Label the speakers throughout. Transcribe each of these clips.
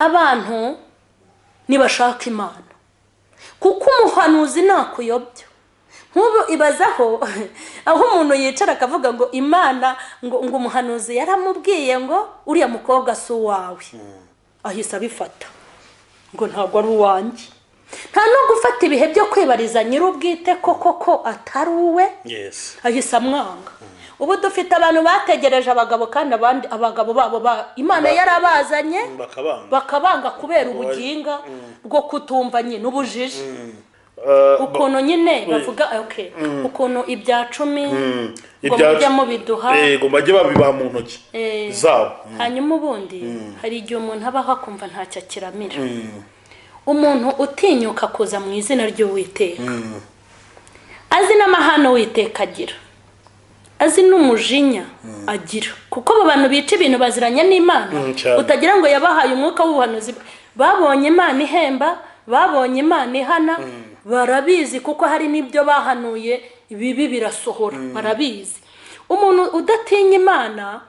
Speaker 1: abantu nibashaka Imana kuko umuhanuzi nakuyobya. Nk'ubu ibazaho aho umuntu yicara akavuga ngo Imana ngo umuhanuzi yaramubwiye ngo uriya mukobwa si uwawe, ahise abifata ngo ntabwo ari uwanjye. Nta no gufata ibihe byo kwibariza nyir'ubwite koko atari uwe, ahise amwanga. Ubu dufite abantu bategereje abagabo kandi abagabo babo Imana yarabazanye bakabanga kubera ubuginga bwo kutumva nyine ubujiji. Ukuntu nyine bavuga ukuntu ibya 10 ngo bajya mu biduha
Speaker 2: ngo bajye babiba mu ntoki zabo.
Speaker 1: Hanyuma ubundi hari igihe umuntu abaho akumva ntacyo akiramira. Umuntu utinyuka kuza mu izina ry'Uwiteka azi n'amahano Uwiteka agira, azi n'umujinya agira, kuko abo bantu bica ibintu baziranye n'Imana. Utagira ngo yabahaye umwuka w'ubuhanuzi, babonye Imana ihemba, babonye Imana ihana, barabizi kuko hari n'ibyo bahanuye bibi birasohora, barabizi. Umuntu udatinya Imana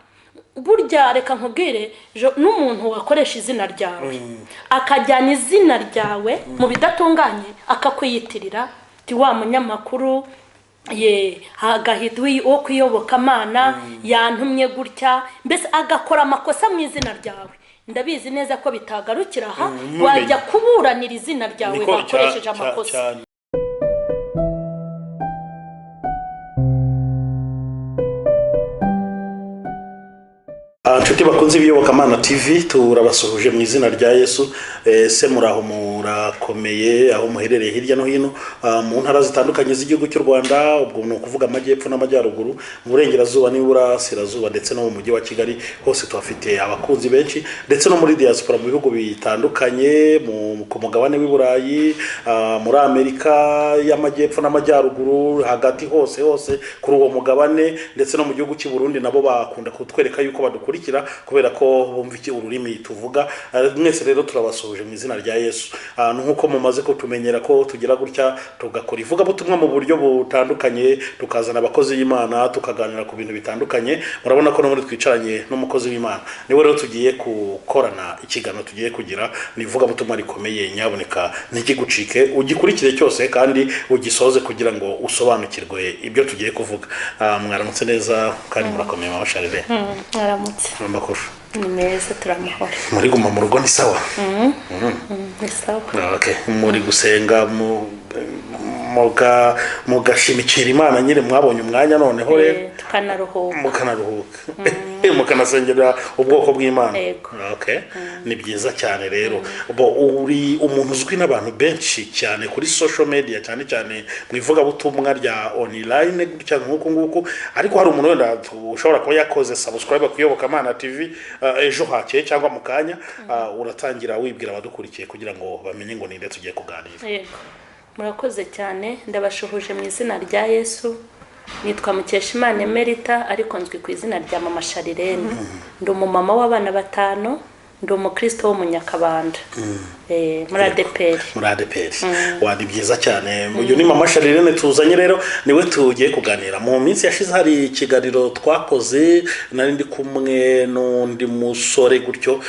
Speaker 1: burya reka nkubwire n'umuntu wakoresha izina ryawe akajyana izina ryawe mu bidatunganye akakwiyitirira ti wa munyamakuru hagahita wo kuyoboka Imana yantumye gutya, mbese agakora amakosa mu izina ryawe. Ndabizi neza ko bitagarukira aha, wajya kuburanira izina ryawe bakoresheje amakosa.
Speaker 2: Nshuti bakunze ibiyobokamana TV, turabasuhuje mu izina rya Yesu. Se muraho murakomeye aho muherereye hirya no hino mu ntara zitandukanye z'igihugu cy'u Rwanda, ubwo no kuvuga amajyepfo n'amajyaruguru, mu burengerazuba n'iburasirazuba ndetse no mu mujyi wa Kigali. Hose tuhafite abakunzi benshi, ndetse no muri diaspora mu bihugu bitandukanye, ku mugabane w'Iburayi, muri Amerika y'amajyepfo n'amajyaruguru, hagati hose kuri uwo mugabane, ndetse no mu gihugu cy'u Burundi nabo bakunda kutwereka yuko badukurikira kubera ko bumva iki ururimi tuvuga. Mwese rero turabasuhuje mu izina rya Yesu. Nkuko mumaze ko tumenyera ko tugira gutya tugakora ivuga butumwa mu buryo butandukanye, tukazana abakozi b'Imana tukaganira ku bintu bitandukanye. Murabona ko no muri twicaranye n'umukozi w'Imana, niwe rero tugiye gukorana ikiganiro, tugiye kugira nivuga butumwa rikomeye. Nyaboneka ntikigucike, ugikurikire cyose kandi ugisoze kugira ngo usobanukirwe ibyo tugiye kuvuga. Mwaramutse neza kandi murakomeye mama Charles.
Speaker 1: Mwaramutse.
Speaker 2: Amakuru
Speaker 1: ni meza, turamahoro.
Speaker 2: Muri guma mu rugo ni sawa?
Speaker 1: Ni sawa.
Speaker 2: Okay. Muri gusenga mugashimikira Imana nyine mwabonye umwanya noneho rero mukanaruhuka mukanasengera ubwoko bw'Imana. Okay. Ni byiza cyane rero. Uri umuntu uzwi n'abantu benshi cyane kuri social media, cyane mwivuga butumwa rya online gutya nguko, ariko hari umuntu wenda ushobora kuba yakoze subscribe kuyobokamana TV ejo hake cyangwa mukanya, uratangira wibwira abadukurikiye kugira ngo bamenye ngo ninde tugiye kuganira.
Speaker 1: Murakoze cyane, ndabashuhuje mu izina rya Yesu. Nitwa Mukeshimana Emerita, ariko nzwi ku izina rya Mama Charlene. Ndi umumama w'abana 5, ndi umukristo wo mu Nyakabanda. Muri ADPR. Wadi byiza cyane. Uyu ni Mama Charlene tuzanye rero, niwe tugiye kuganira. Mu minsi yashize hari ikiganiro twakoze, nari ndi kumwe n'undi musore gutyo,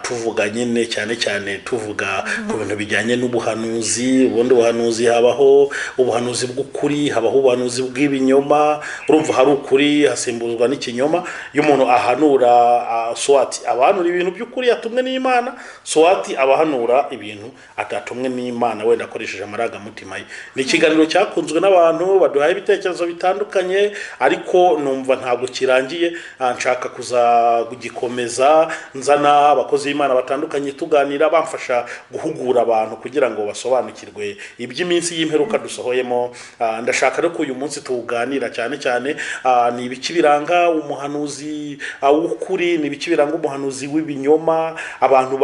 Speaker 1: tuvuga nyine cyane tuvuga ku bintu bijyanye n'ubuhanuzi. Ubundi ubuhanuzi habaho ubuhanuzi bw'ukuri, habaho ubuhanuzi bw'ibinyoma. Urumva hari ukuri hasimbuzwa n'ikinyoma. Iyo umuntu ahanura swati abahanura ibintu by'ukuri yatumwe n'Imana, swati abahanura ibintu atatumwe n'Imana wenda akoresheje amaraga mutima ye. Ni ikiganiro cyakunzwe n'abantu baduhaye ibitekerezo bitandukanye, ariko numva ntabwo kirangiye. Nshaka kugikomeza nzana abakozi b'Imana batandukanye tuganira, bamfasha guhugura abantu kugira ngo basobanukirwe iby'iminsi y'imperuka dusohoyemo. Ndashaka rero ko uyu munsi tuganira cyane ni ibiki biranga umuhanuzi w'ukuri, ni ibiki biranga umuhanuzi w'ibinyoma, abantu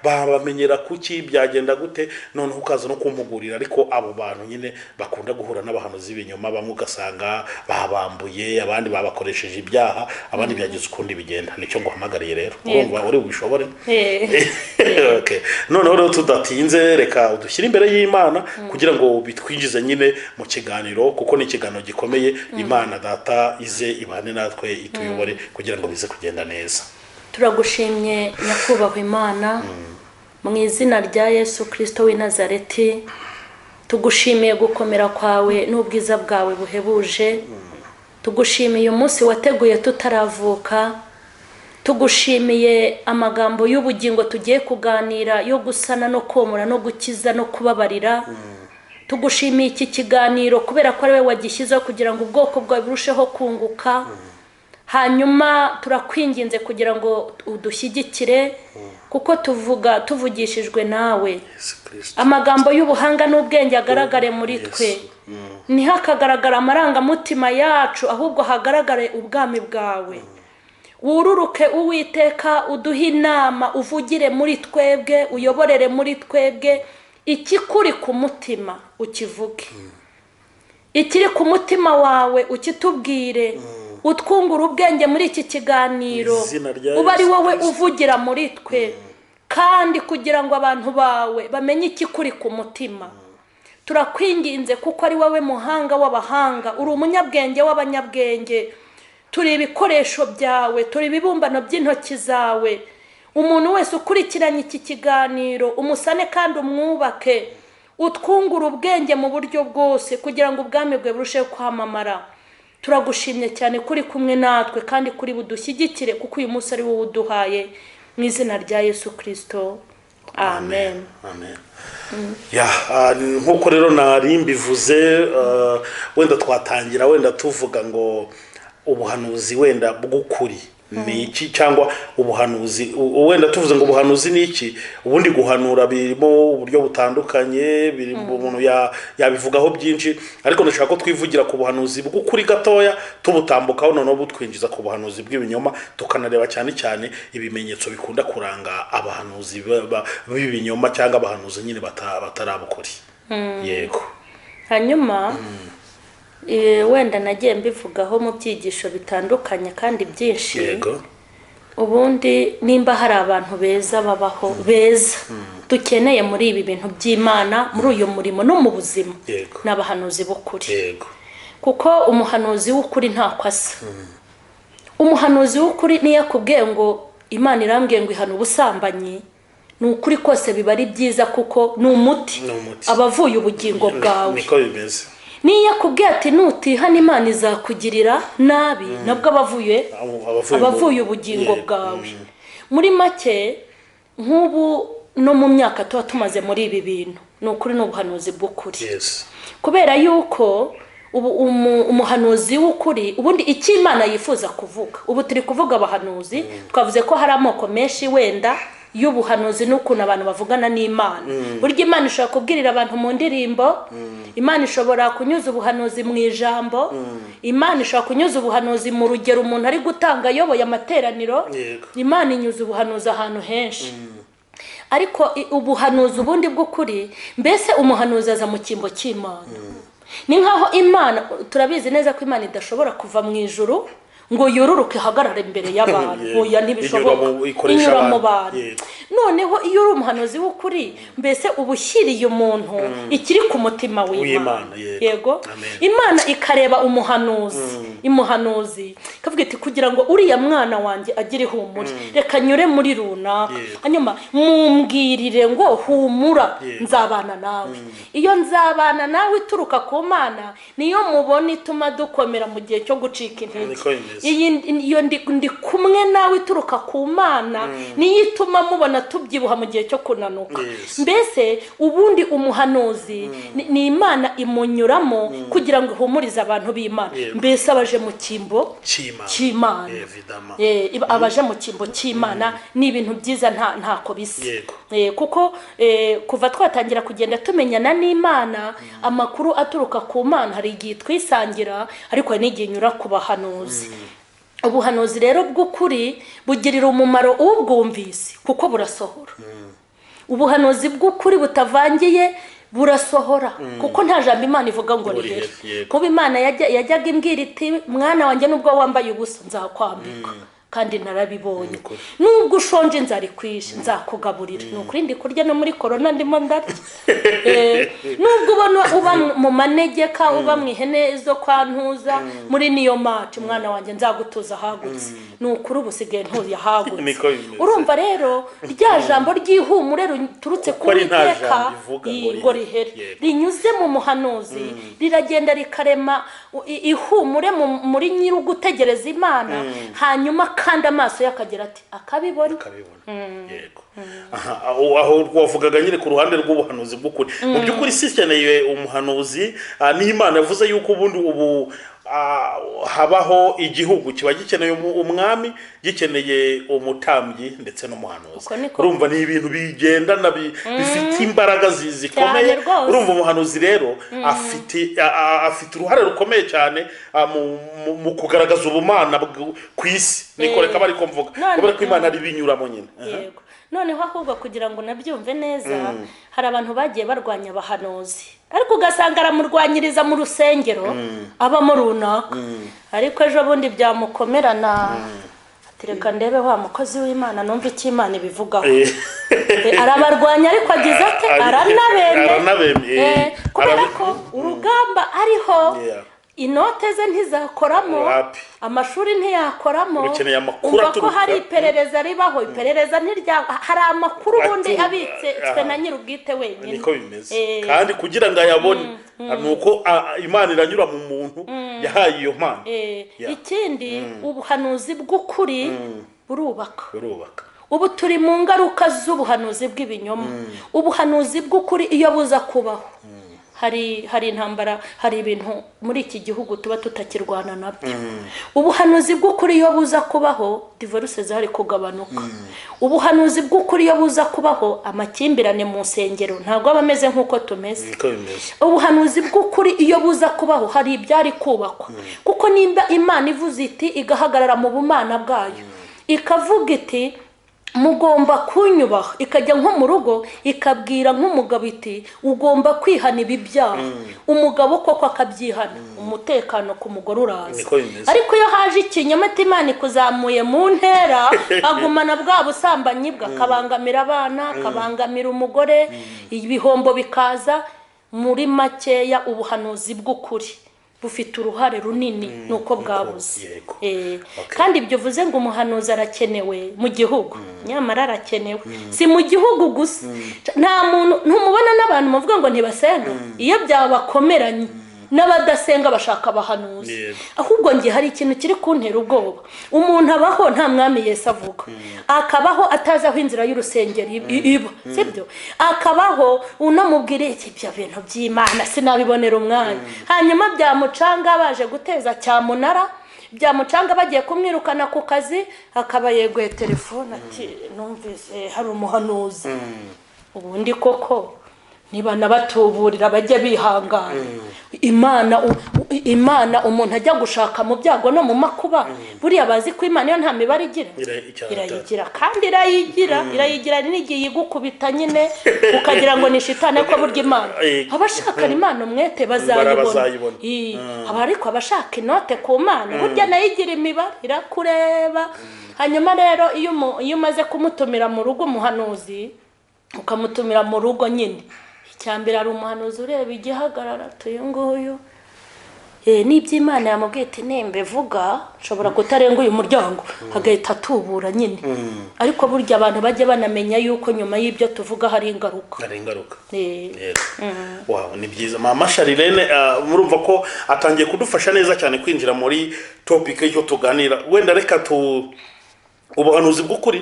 Speaker 1: bamenyera kuki, byagenda gute, none ukaza no kumpugurira. Ariko abo bantu nyine bakunda guhura n'abahanuzi b'ibinyoma, bamwe ugasanga babambuye, abandi babakoresheje ibyaha, abandi byagize ukundi bigenda. Nicyo nguhamagariye rero, urumva uri bishobore. Okay. None rero tudatinze, reka udushyire imbere y'Imana kugira ngo bitwinjize nyine mu kiganiro, kuko ni ikiganiro gikomeye. Imana Data ize ibane natwe, ituyobore kugira ngo bize kugenda neza. turagushimye nyakubahwa Imana mu izina rya Yesu Kristo w'i Nazareti. Tugushimiye gukomera kwawe n'ubwiza bwawe buhebuje. Tugushimiye umunsi wateguye tutaravuka. Tugushimiye amagambo y'ubugingo tugiye kuganira yo gusana no komora no gukiza no kubabarira. Tugushimiye iki kiganiro kubera ko ari we wagishyizeho kugira ngo ubwoko bwawe burusheho kunguka. Hanyuma turakwinginze kugira ngo udushyigikire kuko tuvugishijwe nawe. Amagambo y'ubuhanga n'ubwenge agaragare muri twe. Ntihakagaragara amarangamutima yacu, ahubwo hagaragare ubwami bwawe. Wururuke Uwiteka, uduhe inama, uvugire muri twebwe, uyoborere muri twebwe. Ikikuri ku mutima ukivuge. Ikiri ku mutima wawe ukitubwire. Utwungura ubwenge muri iki kiganiro. Uba ari wowe uvugira muri twe. Kandi kugira ngo abantu bawe bamenye ikikuri ku mutima. Turakwinginze kuko ari wowe muhanga w'abahanga, uri umunyabwenge w'abanyabwenge. Turi ibikoresho byawe, turi ibibumbano by'intoki zawe. Umuntu wese ukurikiranye iki kiganiro umusane kandi umwubake. Utwungura ubwenge mu buryo bwose kugira ngo ubwami bwe burusheho kwamamara. Turagushimye cyane kuri kumwe natwe kandi kuri budushyigikire kuko uyu munsi ari wowe uduhaye mu izina rya Yesu Kristo. Amen.
Speaker 2: Amen. Nkuko rero nari mbivuze, wenda twatangira wenda tuvuga ngo ubuhanuzi wenda bw'ukuri ni iki, cyangwa ubuhanuzi wenda tuvuze ngo ubuhanuzi ni iki. Ubundi guhanura birimo uburyo butandukanye, biri umuntu yabivugaho byinshi, ariko ndashaka ko twivugira ku buhanuzi bw'ukuri gatoya tubutambukaho, noneho butwinjiza ku buhanuzi bw'ibinyoma, tukanareba cyane cyane ibimenyetso bikunda kuranga abahanuzi b'ibinyoma cyangwa abahanuzi nyine batarabukuri. Yego.
Speaker 1: Hanyuma wenda nagiye mbivugaho mu byigisho bitandukanye kandi byinshi.
Speaker 2: Yego.
Speaker 1: Ubundi nimba hari abantu beza babaho beza dukeneye muri ibi bintu by'Imana, muri uyu murimo no mu buzima, n'abahanuzi b'ukuri.
Speaker 2: Yego.
Speaker 1: Kuko umuhanuzi w'ukuri ntako asa. Umuhanuzi w'ukuri niyo akubwiye ngo Imana irambwiye ngo ihana ubusambanyi, ni ukuri kose biba ari byiza kuko ni umuti abavuye ubugingo bwawe.
Speaker 2: Niko bimeze.
Speaker 1: Niyo akubwiye ati nutihana Imana izakugirira nabi, nabwo abavuye ubugingo bwawe. Muri make nk'ubu no mu myaka tuba tumaze muri ibi bintu, ni ukuri n'ubuhanuzi bw'ukuri. Kubera yuko umuhanuzi w'ukuri ubundi icyo Imana yifuza kuvuga. Ubu turi kuvuga abahanuzi, twavuze ko hari amoko menshi wenda y'ubuhanuzi n'ukuntu abantu bavugana n'Imana. Burya Imana ishobora kubwirira abantu mu ndirimbo, Imana ishobora kunyuza ubuhanuzi mu ijambo, Imana ishobora kunyuza ubuhanuzi mu rugero umuntu ari gutanga ayoboye amateraniro. Imana inyuza ubuhanuzi ahantu henshi. Ariko ubuhanuzi ubundi bw'ukuri, mbese umuhanuzi aza mu cyimbo cy'Imana. Ni nkaho Imana, turabizi neza ko Imana idashobora kuva mu ijuru ngo yururuke hagarara imbere y'abantu. Oya, ntibishoboka. Inyura mu bantu. Noneho iyo uri umuhanuzi w'ukuri, mbese ubushyiriye umuntu ikiri ku mutima w'Imana. Yego. Imana ikareba umuhanuzi ikavuga iti kugira ngo uriya mwana wanjye agire ihumure, reka nyure muri runaka, hanyuma mumbwirire ngo humura, nzabana nawe. Iyo nzabana nawe ituruka ku Mana, niyo mubona ituma dukomera mu gihe cyo gucika intege. Iyo ndi kumwe nawe ituruka ku Mana, niyo ituma mubona tubyibuha mu gihe cyo kunanuka. Mbese ubundi umuhanuzi ni Imana imunyuramo kugira ngo ihumurize abantu b'Imana. Mbese abaje mu cyimbo cy'Imana, abaje mu cyimbo cy'Imana ni ibintu byiza ntako bisa. Kuko kuva twatangira kugenda tumenyana n'Imana, amakuru aturuka ku Mana hari igihe twisangira, ariko hari n'igihe nyura ku bahanuzi. Ubuhanuzi rero bw'ukuri bugirira umumaro ubwumvise kuko burasohora. Ubuhanuzi bw'ukuri butavangiye burasohora kuko nta jambo Imana ivuga ngo rihere. Kuba Imana yajyaga imbwira iti mwana wanjye nubwo wambaye ubusa nzakwambika, kandi narabibonye nubwo ushonje inzara ikwishe nzakugaburira ni ukuri ndi kurya no muri korona ndimo ndarya nubwo uba mu manegeka uba mu ihene zo kwa Ntuza muri niyo maci umwana wanjye nzagutuza ahagutse ni ukuri ubu usigaye ntuye ahagutse urumva rero rya jambo ry'ihumure riturutse ku Uwiteka ngo rihere rinyuze mu muhanuzi riragenda rikarema ihumure muri nyiri ugutegereza Imana hanyuma kandi amaso y'akagira ati akabibona
Speaker 2: yego aho wavugaga nyine ku ruhande rw'ubuhanuzi bw'ukuri mu by'ukuri sikeneye umuhanuzi n'Imana yavuze yuko ubundi ubu habaho igihugu kiba gikeneye umwami gikeneye umutambyi ndetse n'umuhanuzi urumva ni ibintu bigendana bifite imbaraga zikomeye urumva umuhanuzi rero afite uruhare rukomeye cyane mu kugaragaza ubumana ku isi niko reka bari ko mvuga kubera ko Imana ari binyuramo nyine
Speaker 1: yego noneho ahubwo kugira ngo nabyumve neza hari abantu bagiye barwanya abahanuzi ariko ugasanga aramurwanyiriza mu rusengero abamo runaka ariko ejo bundi byamukomerana reka ndebe wa mukozi w'Imana numva icyo Imana ibivugaho arabarwanya ariko agize ate aranabemye kubera ko urugamba ariho inote ze ntizakoramo amashuri ntiyakoramo umva ko hari iperereza ribaho iperereza hari amakuru ubundi abitse twe na nyir'ubwite wenyine
Speaker 2: niko bimeze kandi kugira ngo ayabone nuko Imana iranyura mu muntu yahaye iyo mpano
Speaker 1: ikindi ubuhanuzi bw'ukuri burubaka ubu turi mu ngaruka z'ubuhanuzi bw'ibinyoma ubuhanuzi bw'ukuri iyo buza kubaho hari intambara hari ibintu muri iki gihugu tuba tutakirwana nabyo ubuhanuzi bw'ukuri iyo buza kubaho divorce zari kugabanuka ubuhanuzi bw'ukuri iyo buza kubaho amakimbirane mu nsengero ntabwo aba ameze nk'uko tumeze ubuhanuzi bw'ukuri iyo buza kubaho hari ibyari kubakwa kuko nimba Imana ivuze iti igahagarara mu bumana bwayo ikavuga iti mugomba kunyubaha ikajya nko mu rugo ikabwira nk'umugabo iti ugomba kwihana ibi byaha umugabo koko akabyihana umutekano ku mugore uraza ariko iyo haje ikinyoma Imana ikuzamuye mu ntera agumana bwa busambanyi bwa kabangamira abana kabangamira umugore ibihombo bikaza muri makeya ubuhanuzi bw'ukuri bufite uruhare runini nuko bwabuze kandi ibyo uvuze ngo umuhanuzi arakenewe mu gihugu nyamara arakenewe si mu gihugu gusa nta muntu ntumubona n'abantu muvuga ngo ntibasenga iyo byabakomeranye n'abadasenga bashaka abahanuzi ahubwo ngiye hari ikintu kiri kuntera ubwoba umuntu abaho nta mwami Yesu avuga akabaho atazi aho inzira y'urusengero iba sibyo akabaho unamubwire ibyo bintu by'Imana sinabibonera umwanya hanyuma byamucanga baje guteza cyamunara byamucanga bagiye kumwirukana ku kazi akaba yeguye telefone ati numvise hari umuhanuzi ubundi koko niba nabatuburira bajye bihangana Imana umuntu ajya gushaka mu byago no mu makuba buriya bazi ko Imana yo nta mibare igira irayigira kandi irayigira n'igiye igukubita nyine ukagira ngo ni shitani ko burya Imana abashaka Imana umwete bazayibona ariko abashaka inote ku Mana burya nayo igira imibare irakureba hanyuma rero iyo umaze kumutumira mu rugo umuhanuzi ukamutumira mu rugo nyine cyambere ari umuhanuzi ureba igihagarara tuyo nguyu n'iby'Imana yamubwiye ati nembe vuga nshobora kutarenga uyu muryango hagahita atubura nyine ariko burya abantu bajye banamenya yuko nyuma y'ibyo tuvuga hari ingaruka
Speaker 2: wow ni byiza mama Sharirene murumva ko atangiye kudufasha neza cyane kwinjira muri topic yo tuganira wenda reka ubuhanuzi bw'ukuri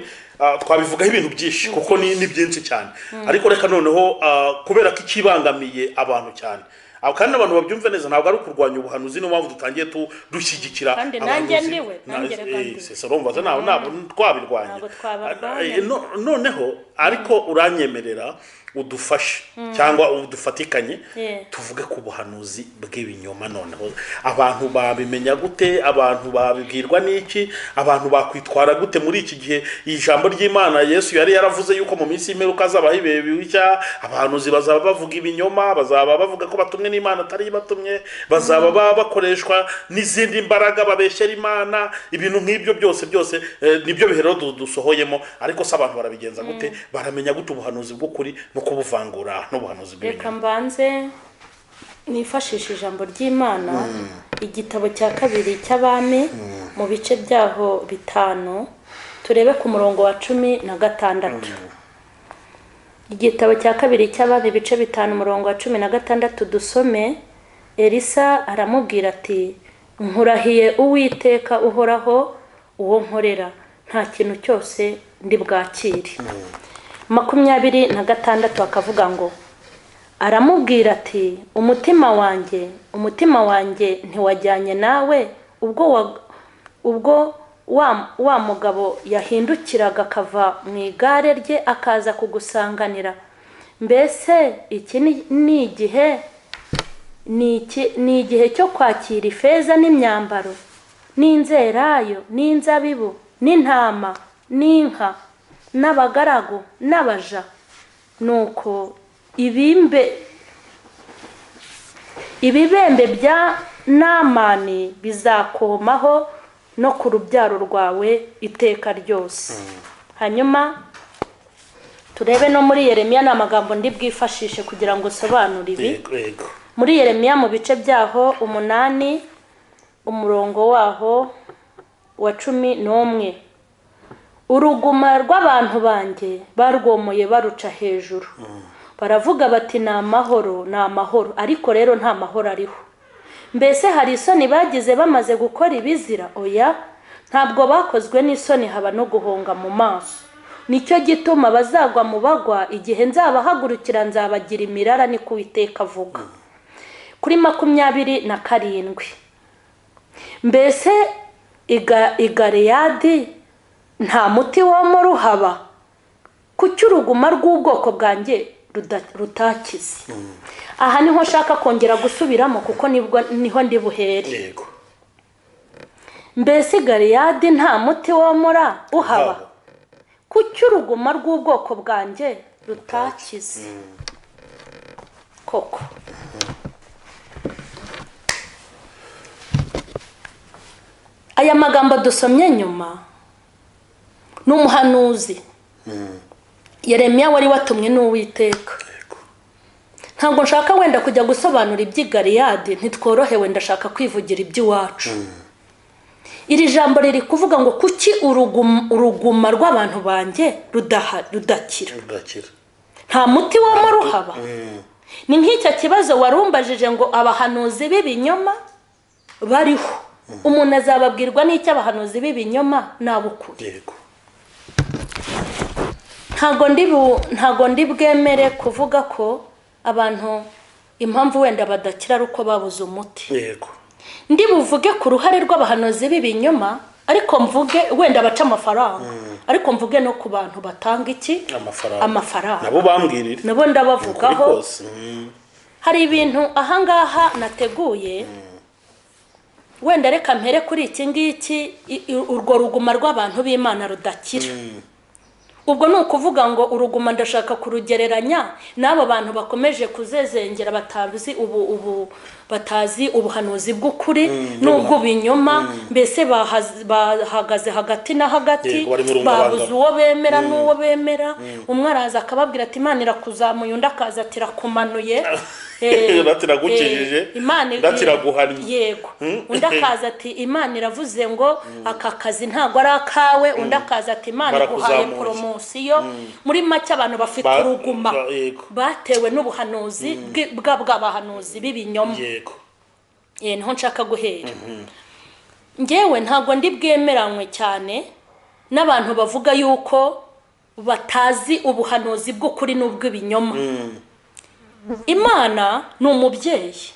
Speaker 2: twabivugaho ibintu byinshi kuko ni byinshi cyane ariko reka noneho kubera ko ikibangamiye abantu cyane kandi abantu babyumve neza ntabwo ari kurwanya ubuhanuzi no mpamvu dutangiye dushyigikira
Speaker 1: kandi nanjye ndiwe
Speaker 2: urumva ntabwo twabirwanya noneho ariko uranyemerera udufashe cyangwa udufatikanye
Speaker 1: Yeah.
Speaker 2: tuvuge ku buhanuzi bw'ibinyoma noneho abantu babimenya gute, abantu babibwirwa n'iki, abantu bakwitwara gute muri iki gihe ijambo ry'Imana Yesu yari yaravuze yuko mu minsi y'imperuka azabaho ibihe birushya, abahanuzi bazaba bavuga ibinyoma, bazaba bavuga ko batumwe n'Imana atari batumye, bazaba bakoreshwa n'izindi mbaraga babeshyera Imana, ibintu nk'ibyo byose nibyo bihero dusohoyemo. Ariko se abantu barabigenza gute, baramenya gute ubuhanuzi bw'ukuri no kubuvangura n'ubuhanuzi bw'ibinyoma?
Speaker 1: Reka mbanze nifashisha ijambo ry'Imana, igitabo cya kabiri cy'Abami mu bice byaho 5, turebe ku murongo wa 16. Igitabo cya kabiri cy'Abami bice 5 umurongo wa 16 dusome. Elisa aramubwira ati, nkurahiye Uwiteka uhoraho uwo nkorera, nta kintu cyose ndi bwakire. 26 akavuga ngo, aramubwira ati, umutima wanjye ntiwajyanye nawe ubwo wa mugabo yahindukiraga akava mu igare rye akaza kugusanganira. Mbese iki ni igihe cyo kwakira ifeza n'imyambaro n'inzerayo n'inzabibu n'intama n'inka n'abagaragu n'abaja? Nuko ibibembe bya Namani bizakomaho no ku rubyaro rwawe iteka ryose. Hanyuma turebe no muri Yeremiya, n'amagambo ndi bwifashishe kugira ngo sobanure ibi. Muri Yeremiya mu bice byaho 8 umurongo waho wa 11, uruguma rw'abantu banjye barwomoye baruca hejuru, baravuga bati ni amahoro, ariko rero nta mahoro ariho. Mbese hari isoni bagize bamaze gukora ibizira? Oya, ntabwo bakozwe n'isoni, haba no guhonga mu maso. Nicyo gituma bazagwa mu bagwa, igihe nzabahagurukira nzabagira imirara, ni ko Uwiteka avuga. Kuri 27, mbese i Galeyadi nta muti wo mu ruhaba? Kuki uruguma rw'ubwoko bwanjye rutakize? Aha niho nshaka kongera gusubiramo kuko niho ndi buhere. Mbese Galeyadi nta muti wo mura uhaba? Kuki uruguma rw'ubwoko bwanjye rutakize? Koko aya magambo dusomye nyuma n'umuhanuzi Yeremiya wari watumwe n'Uwiteka. Ntabwo nshaka wenda kujya gusobanura iby'i Galeyadi, ntitworohewe, ndashaka kwivugira iby'iwacu. Iri jambo riri kuvuga ngo kuki uruguma rw'abantu banjye rudakira? Nta muti wo mu ruhaba? Ni nk'icyo kibazo warumbajije ngo abahanuzi b'ibinyoma bariho, umuntu azababwirwa n'icyo abahanuzi b'ibinyoma n'abukuri. Ntago ndi bwemere kuvuga ko abantu impamvu wenda badakira ari uko babuze umuti. Ndi buvuge ku ruhare rw'abahanuzi b'ibinyoma, ariko mvuge wenda baca amafaranga, ariko mvuge no ku bantu batanga iki? Amafaranga. Nabo bambwirira, nabo ndabavugaho. Hari ibintu ahangaha nateguye, wenda reka mpere kuri iki ngiki, urwo ruguma rw'abantu b'Imana rudakira. Ubwo ni ukuvuga ngo uruguma ndashaka kurugereranya n'abo bantu bakomeje kuzezengera batazi ubuhanuzi bw'ukuri n'ubw'ubinyoma. Mbese bahagaze hagati na hagati, babuze uwo bemera n'uwo bemera. Umwe araza akababwira ati Imana irakuzamuye, undi akaza ati irakumanuye, yego. Undi akaza ati Imana iravuze ngo aka kazi ntago ari akawe, undi akaza ati Imana iguhaye promosiyo. Muri make abantu bafite uruguma batewe n'ubuhanuzi bw'abahanuzi b'ibinyoma. Niho nshaka guhera. Ngewe ntago ndi bwemeranywe cyane n'abantu bavuga yuko batazi ubuhanuzi bw'ukuri n'ubw'ibinyoma. Imana ni umubyeyi.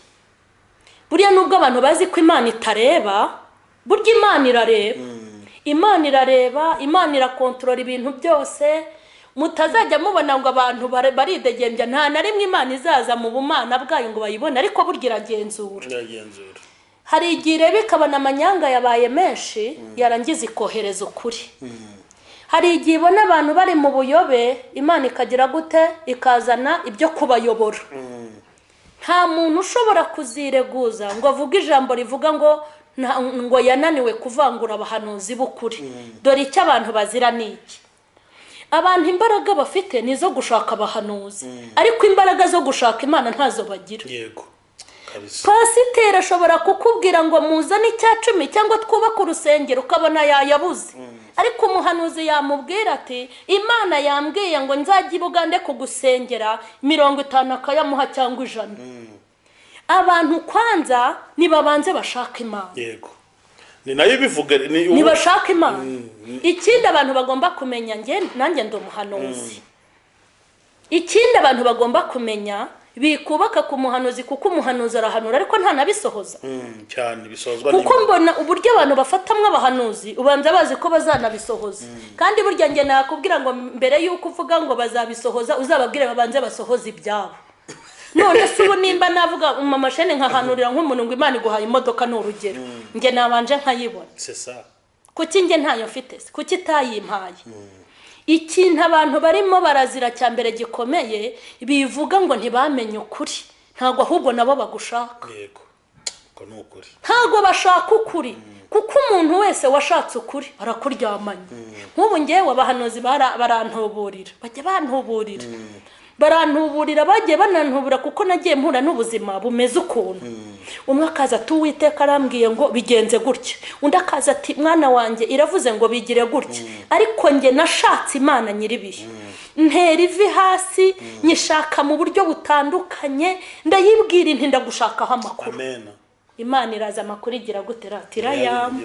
Speaker 1: Buriya nubwo abantu bazi ko Imana itareba, burya Imana irareba. Imana irakontorora ibintu byose. mutazajya mubona ngo abantu baridegembya, nta na rimwe Imana izaza mu bumana bwayo ngo bayibone, ariko burya iragenzura. Hari igihe bikabona amanyanga yabaye menshi yarangiza ikohereza ukuri. Hari igihe ibona abantu bari mu buyobe, Imana ikagira gute ikazana ibyo kubayobora. Nta muntu ushobora kuzireguza ngo avuge ijambo rivuga ngo yananiwe kuvangura abahanuzi b'ukuri. Dore icyo abantu bazira niki. Abantu imbaraga bafite nizo gushaka abahanuzi, ariko imbaraga zo gushaka Imana ntazo bagira.
Speaker 2: Yego.
Speaker 1: Pasiteri ashobora kukubwira ngo muzane icya 10 cyangwa twubaka urusengero ukabona yayabuze. Ariko umuhanuzi yamubwira ati Imana yambwiye ngo nzajye i Bugande kugusengera 50 akayamuha cyangwa 100. Abantu kwanza nibabanze bashaka Imana.
Speaker 2: Yego. Ni nayo bivuga
Speaker 1: ni bashaka Imana. Ikindi abantu bagomba kumenya, nanjye ndo umuhanuzi. Ikindi abantu bagomba kumenya bikubaka ku muhanuzi, kuko umuhanuzi arahanura ariko nta nabisohoza.
Speaker 2: Cyane bisozwa
Speaker 1: kuko mbona uburyo abantu bafatamwe abahanuzi ubanza bazi ko bazanabisohoza. Kandi burya nge nakubwira ngo mbere yuko uvuga ngo bazabisohoza uzababwire babanze basohoza ibyabo. None se ubu nimba navuga umamashene nkahanurira nk'umuntu ngo Imana iguhaye imodoka n'urugero, nge nabanje nkayibona.
Speaker 2: C'est ça.
Speaker 1: Kuki nge ntayo mfite se? Kuki tayimpaye? Ikintu abantu barimo barazira cyambere gikomeye bivuga ngo ntibamenye ukuri, ntago ahubwo nabo bagushaka.
Speaker 2: Yego. Ko nukuri.
Speaker 1: Ntago bashaka ukuri, kuko umuntu wese washatse ukuri arakuryamanya. Nk'ubu ngewe abahanuzi barantuburira, bajye bantuburira. Barantuburira bagiye banantubura kuko nagiye mpura n'ubuzima bumeze ukuntu. Umwe akaza tuwiteka arambwiye ngo bigenze gutya, undi akaza ati mwana wanjye iravuze ngo bigire gutya. Ariko nge nashatse Imana nyiribihe, ntera ivi hasi nyishaka mu buryo butandukanye, ndayibwira inti ndagushakaho amakuru.
Speaker 2: Amen.
Speaker 1: Imana iraza amakuru igira gutera tirayamo.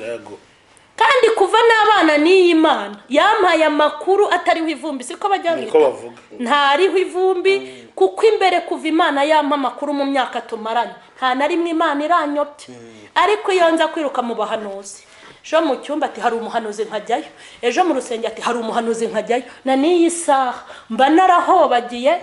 Speaker 1: Kandi kuva n'abana n'iyi Imana yampaye amakuru atariho ivumbi, siko bajyanye
Speaker 2: ko bavuga.
Speaker 1: Ntariho ivumbi kuko imbere kuva Imana yampa amakuru mu myaka tumaranye nta na rimwe Imana iranyobye. Ariko iyo nza kwiruka mu bahanuzi, ejo mu cyumba ati hari umuhanuzi nkajyayo, ejo mu rusengero ati hari umuhanuzi nkajyayo, na n'iyi saha mba narahobagiye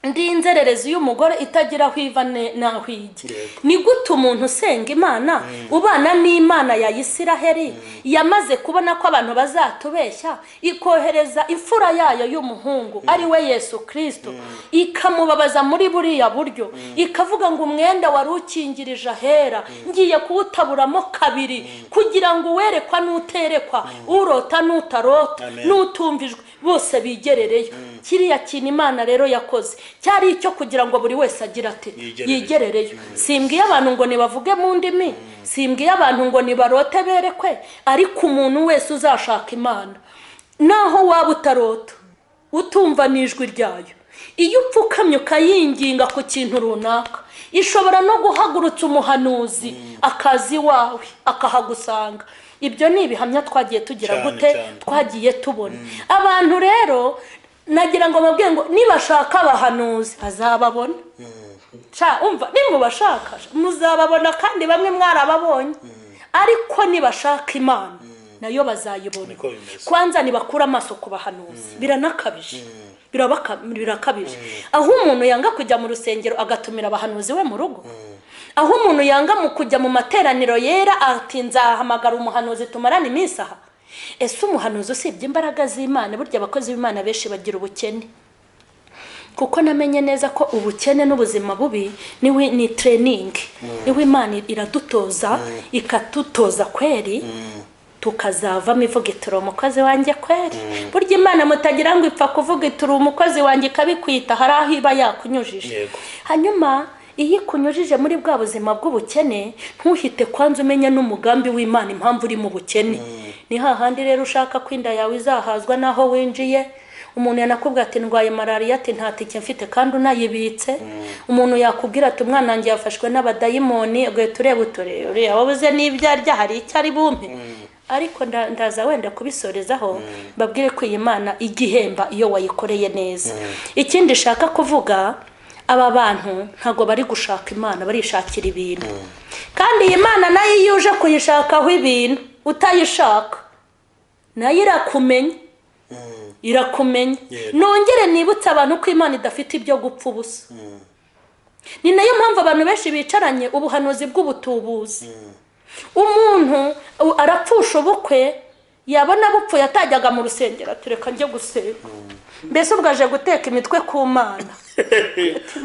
Speaker 1: ndi inzererezi y'umugore itagira hwiva naho ijya. Ni gute umuntu usenga Imana ubana n'Imana ya Isiraheli yamaze kubona ko abantu bazatubeshya ikohereza imfura yayo y'umuhungu ari we Yesu Kristo, ikamubabaza muri buriya buryo, ikavuga ngo umwenda wari ukingirije ahera ngiye kuwutaburamo kabiri kugira ngo uwerekwa n'uterekwa, urota n'utarota, n'utumvijwe bose bigerereyo. Kiriya kintu Imana rero yakoze cyari icyo kugira ngo buri wese agira ati yigerereyo. Simbwiye abantu ngo nibavuge mu ndimi, simbwiye abantu ngo nibarote berekwe, ariko umuntu wese uzashaka Imana naho waba utarota utumva n'ijwi ryayo, iyo upfukamye ukayinginga ku kintu runaka, ishobora no guhagurutsa umuhanuzi akazi wawe akahagusanga. Ibyo ni ibihamya twagiye tugira gute twagiye tubona. Abantu rero nagira ngo mabwiye ngo nibashaka abahanuzi bazababona. Umva nimubashaka muzababona, kandi bamwe mwarababonye. Ariko nibashaka Imana nayo bazayibona. Kwanza nibakura amaso ku bahanuzi, biranakabije. Birakabije. Aho umuntu yanga kujya mu rusengero agatumira abahanuzi we mu rugo, aho umuntu yanga mu kujya mu materaniro yera ati nzahamagara umuhanuzi tumarane iminsi aha. Ese umuhanuzi usibye imbaraga z'Imana, burya abakozi b'Imana benshi bagira ubukene. Kuko namenye neza ko ubukene n'ubuzima bubi ni training. Niwe Imana iradutoza, ikatutoza kweri, tukazavamo ivuga ituri umukozi wanjye kweri. Burya Imana mutagira ngo ipfa kuvuga ituri umukozi wanjye ikabikwita, hari aho iba yakunyujije. Hanyuma iyo kunyujije muri bwa buzima bw'ubukene, ntuhite kwanza umenya n'umugambi w'Imana impamvu uri mu bukene. Ni hahandi rero ushaka kwinda yawe izahazwa naho winjiye. Umuntu yanakubwira ati ndwaye malaria, ati nta tike mfite kandi unayibitse. Umuntu yakubwira ati umwana wanjye yafashwe n'abadayimoni, ubwo turebe wabuze n'ibyarya hari icyo ari bumpe. Ariko ndaza wenda kubisorezaho babwire ko iyi Mana igihemba iyo wayikoreye neza. Ikindi shaka kuvuga, aba bantu ntago bari gushaka Imana, barishakira ibintu. Kandi iyi Mana nayo iyo uje kuyishakaho ibintu utayishaka nayo irakumenya. irakumenya. Nongere nibutse abantu ko Imana idafite ibyo gupfa ubusa. Ni nayo mpamvu abantu benshi bicaranye ubuhanuzi bw'ubutubuzi. Umuntu arapfusha ubukwe yabona bupfu yatajyaga mu rusengero atureka njye gusenga. Mbese ubwaje guteka imitwe ku Mana.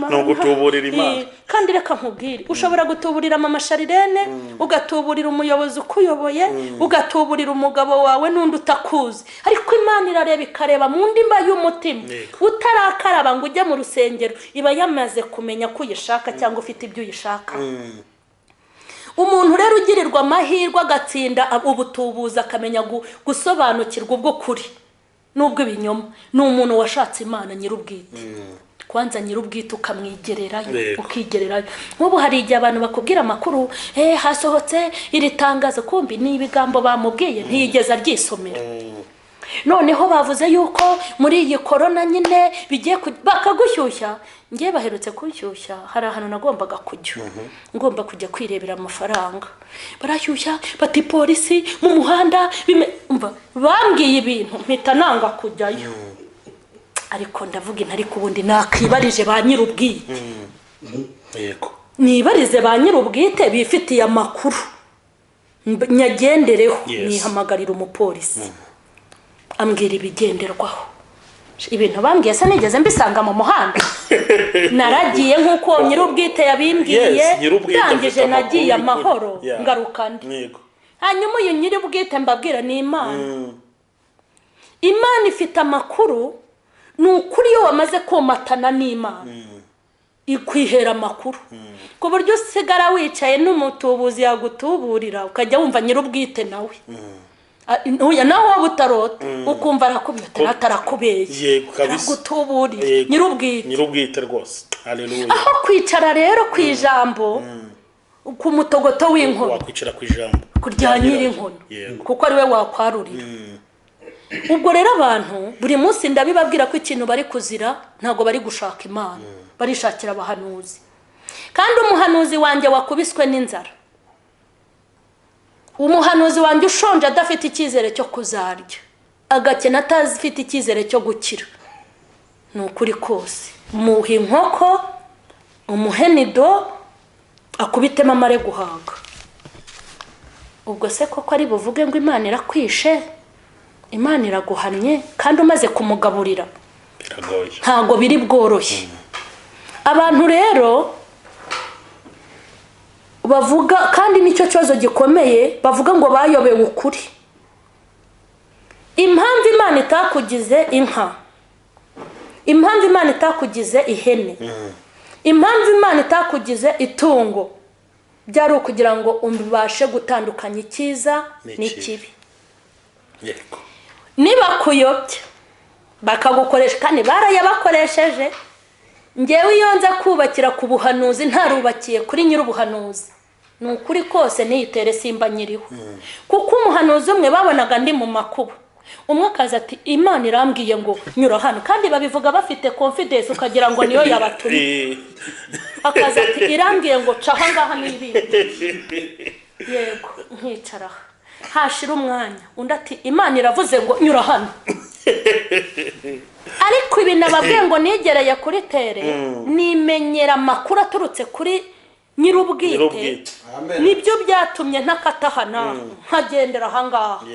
Speaker 2: No gutuburira Imana.
Speaker 1: Kandi reka nkubwire, ushobora gutuburira mama Sharirene, ugatuburira umuyobozi ukuyoboye, ugatuburira umugabo wawe n'undi utakuzi. Ariko Imana irareba ikareba mu ndimba y'umutima. Utarakaraba ngo ujye mu rusengero, iba yamaze kumenya ko uyishaka cyangwa ufite ibyo uyishaka. Umuntu rero ugirirwa amahirwe agatsinda ubutubuza akamenya gusobanukirwa ubwo kuri nubwo ibinyoma, ni umuntu washatse Imana nyir'ubwite. Kwanza nyir'ubwite ukamwigererayo, ukigererayo. Nk'ubu hari igihe abantu bakubwira amakuru, hasohotse iri tangazo, kumbi ni ibigambo bamubwiye ntiyigeze aryisomera. Noneho bavuze yuko muri iyi corona nyine bigiye bakagushyushya. Ngiye baherutse kunshyushya, hari ahantu nagombaga kujya. Ngomba kujya kwirebera amafaranga. Barashyushya bati polisi mu muhanda bambwiye ibintu mpita nanga kujyayo. Ariko ndavuga intari kubundi nakibarije ba nyir'ubwite.
Speaker 2: Yego.
Speaker 1: Nibarize ba nyir'ubwite bifitiye amakuru. Nyagendereho nihamagarira umupolisi. Ambwira ibigenderwaho. Ibintu bambwiye se nigeze mbisanga mu muhanda. Naragiye nkuko nyir'ubwite yabimbwiye, ndangije nagiye amahoro ngarukande. Hanyuma uyu nyir'ubwite mbabwira ni Imana. Imana ifite amakuru, nukuri iyo wamaze komatana n'Imana ikwihera amakuru. Ku buryo usigara wicaye n'umutubuzi yagutuburira ukajya wumva nyir'ubwite nawe. Uya naho butarota ukumva arakubita atarakubeye. Gutuburi
Speaker 2: nyir'ubwite rwose. Haleluya.
Speaker 1: Aho kwicara rero kwijambo ku mutogoto w'inkono.
Speaker 2: Wakwicara kwijambo.
Speaker 1: Kurya nyir'inkono. Kuko ari we wakwarurira. Ubwo rero abantu buri munsi ndabibabwira ko ikintu bari kuzira ntago bari gushaka Imana, barishakira abahanuzi. Kandi umuhanuzi wanjye wakubiswe n'inzara. Umuhanuzi wanjye ushonje adafite icyizere cyo kuzarya, agakena atazifite icyizere cyo gukira. Nukuri kose muhe inkoko umuhenido akubitemo amare guhaga. Ubwo se koko ari buvuge ngo Imana irakwishe, Imana iraguhannye kandi umaze kumugaburira?
Speaker 2: Biragoye.
Speaker 1: Ntago biri bworoshye. Abantu rero bavuga, kandi nicyo cyozo gikomeye, bavuga ngo bayobewe ukuri. Impamvu Imana itakugize inka, impamvu Imana itakugize ihene, impamvu Imana itakugize itungo, byari ukugira ngo umbashe gutandukanya icyiza n'ikibi.
Speaker 2: Yego.
Speaker 1: Niba kuyobya bakagukoresha, kandi barayabakoresheje. Ngewe iyo nza kubakira ku buhanuzi ntarubakiye kuri nyir'ubuhanuzi, nukuri kose niyitere simba nyiriho. Kuko umuhanuzi umwe babonaga ndi mu makuba, umwe akaza ati Imana irambwiye ngo nyura hano, kandi babivuga bafite confidence ukagira ngo niyo yabatumye. Akaza ati irambwiye ngo caha ngaha n'ibindi. Yego, nkicara hashira umwanya, undi ati Imana iravuze ngo nyura hano. Ariko ibi nababwiye ngo nigereye kuri tere, nimenyera amakuru aturutse kuri nyir'ubwite. Nibyo byatumye ntakatahana nkagendera ahangaha.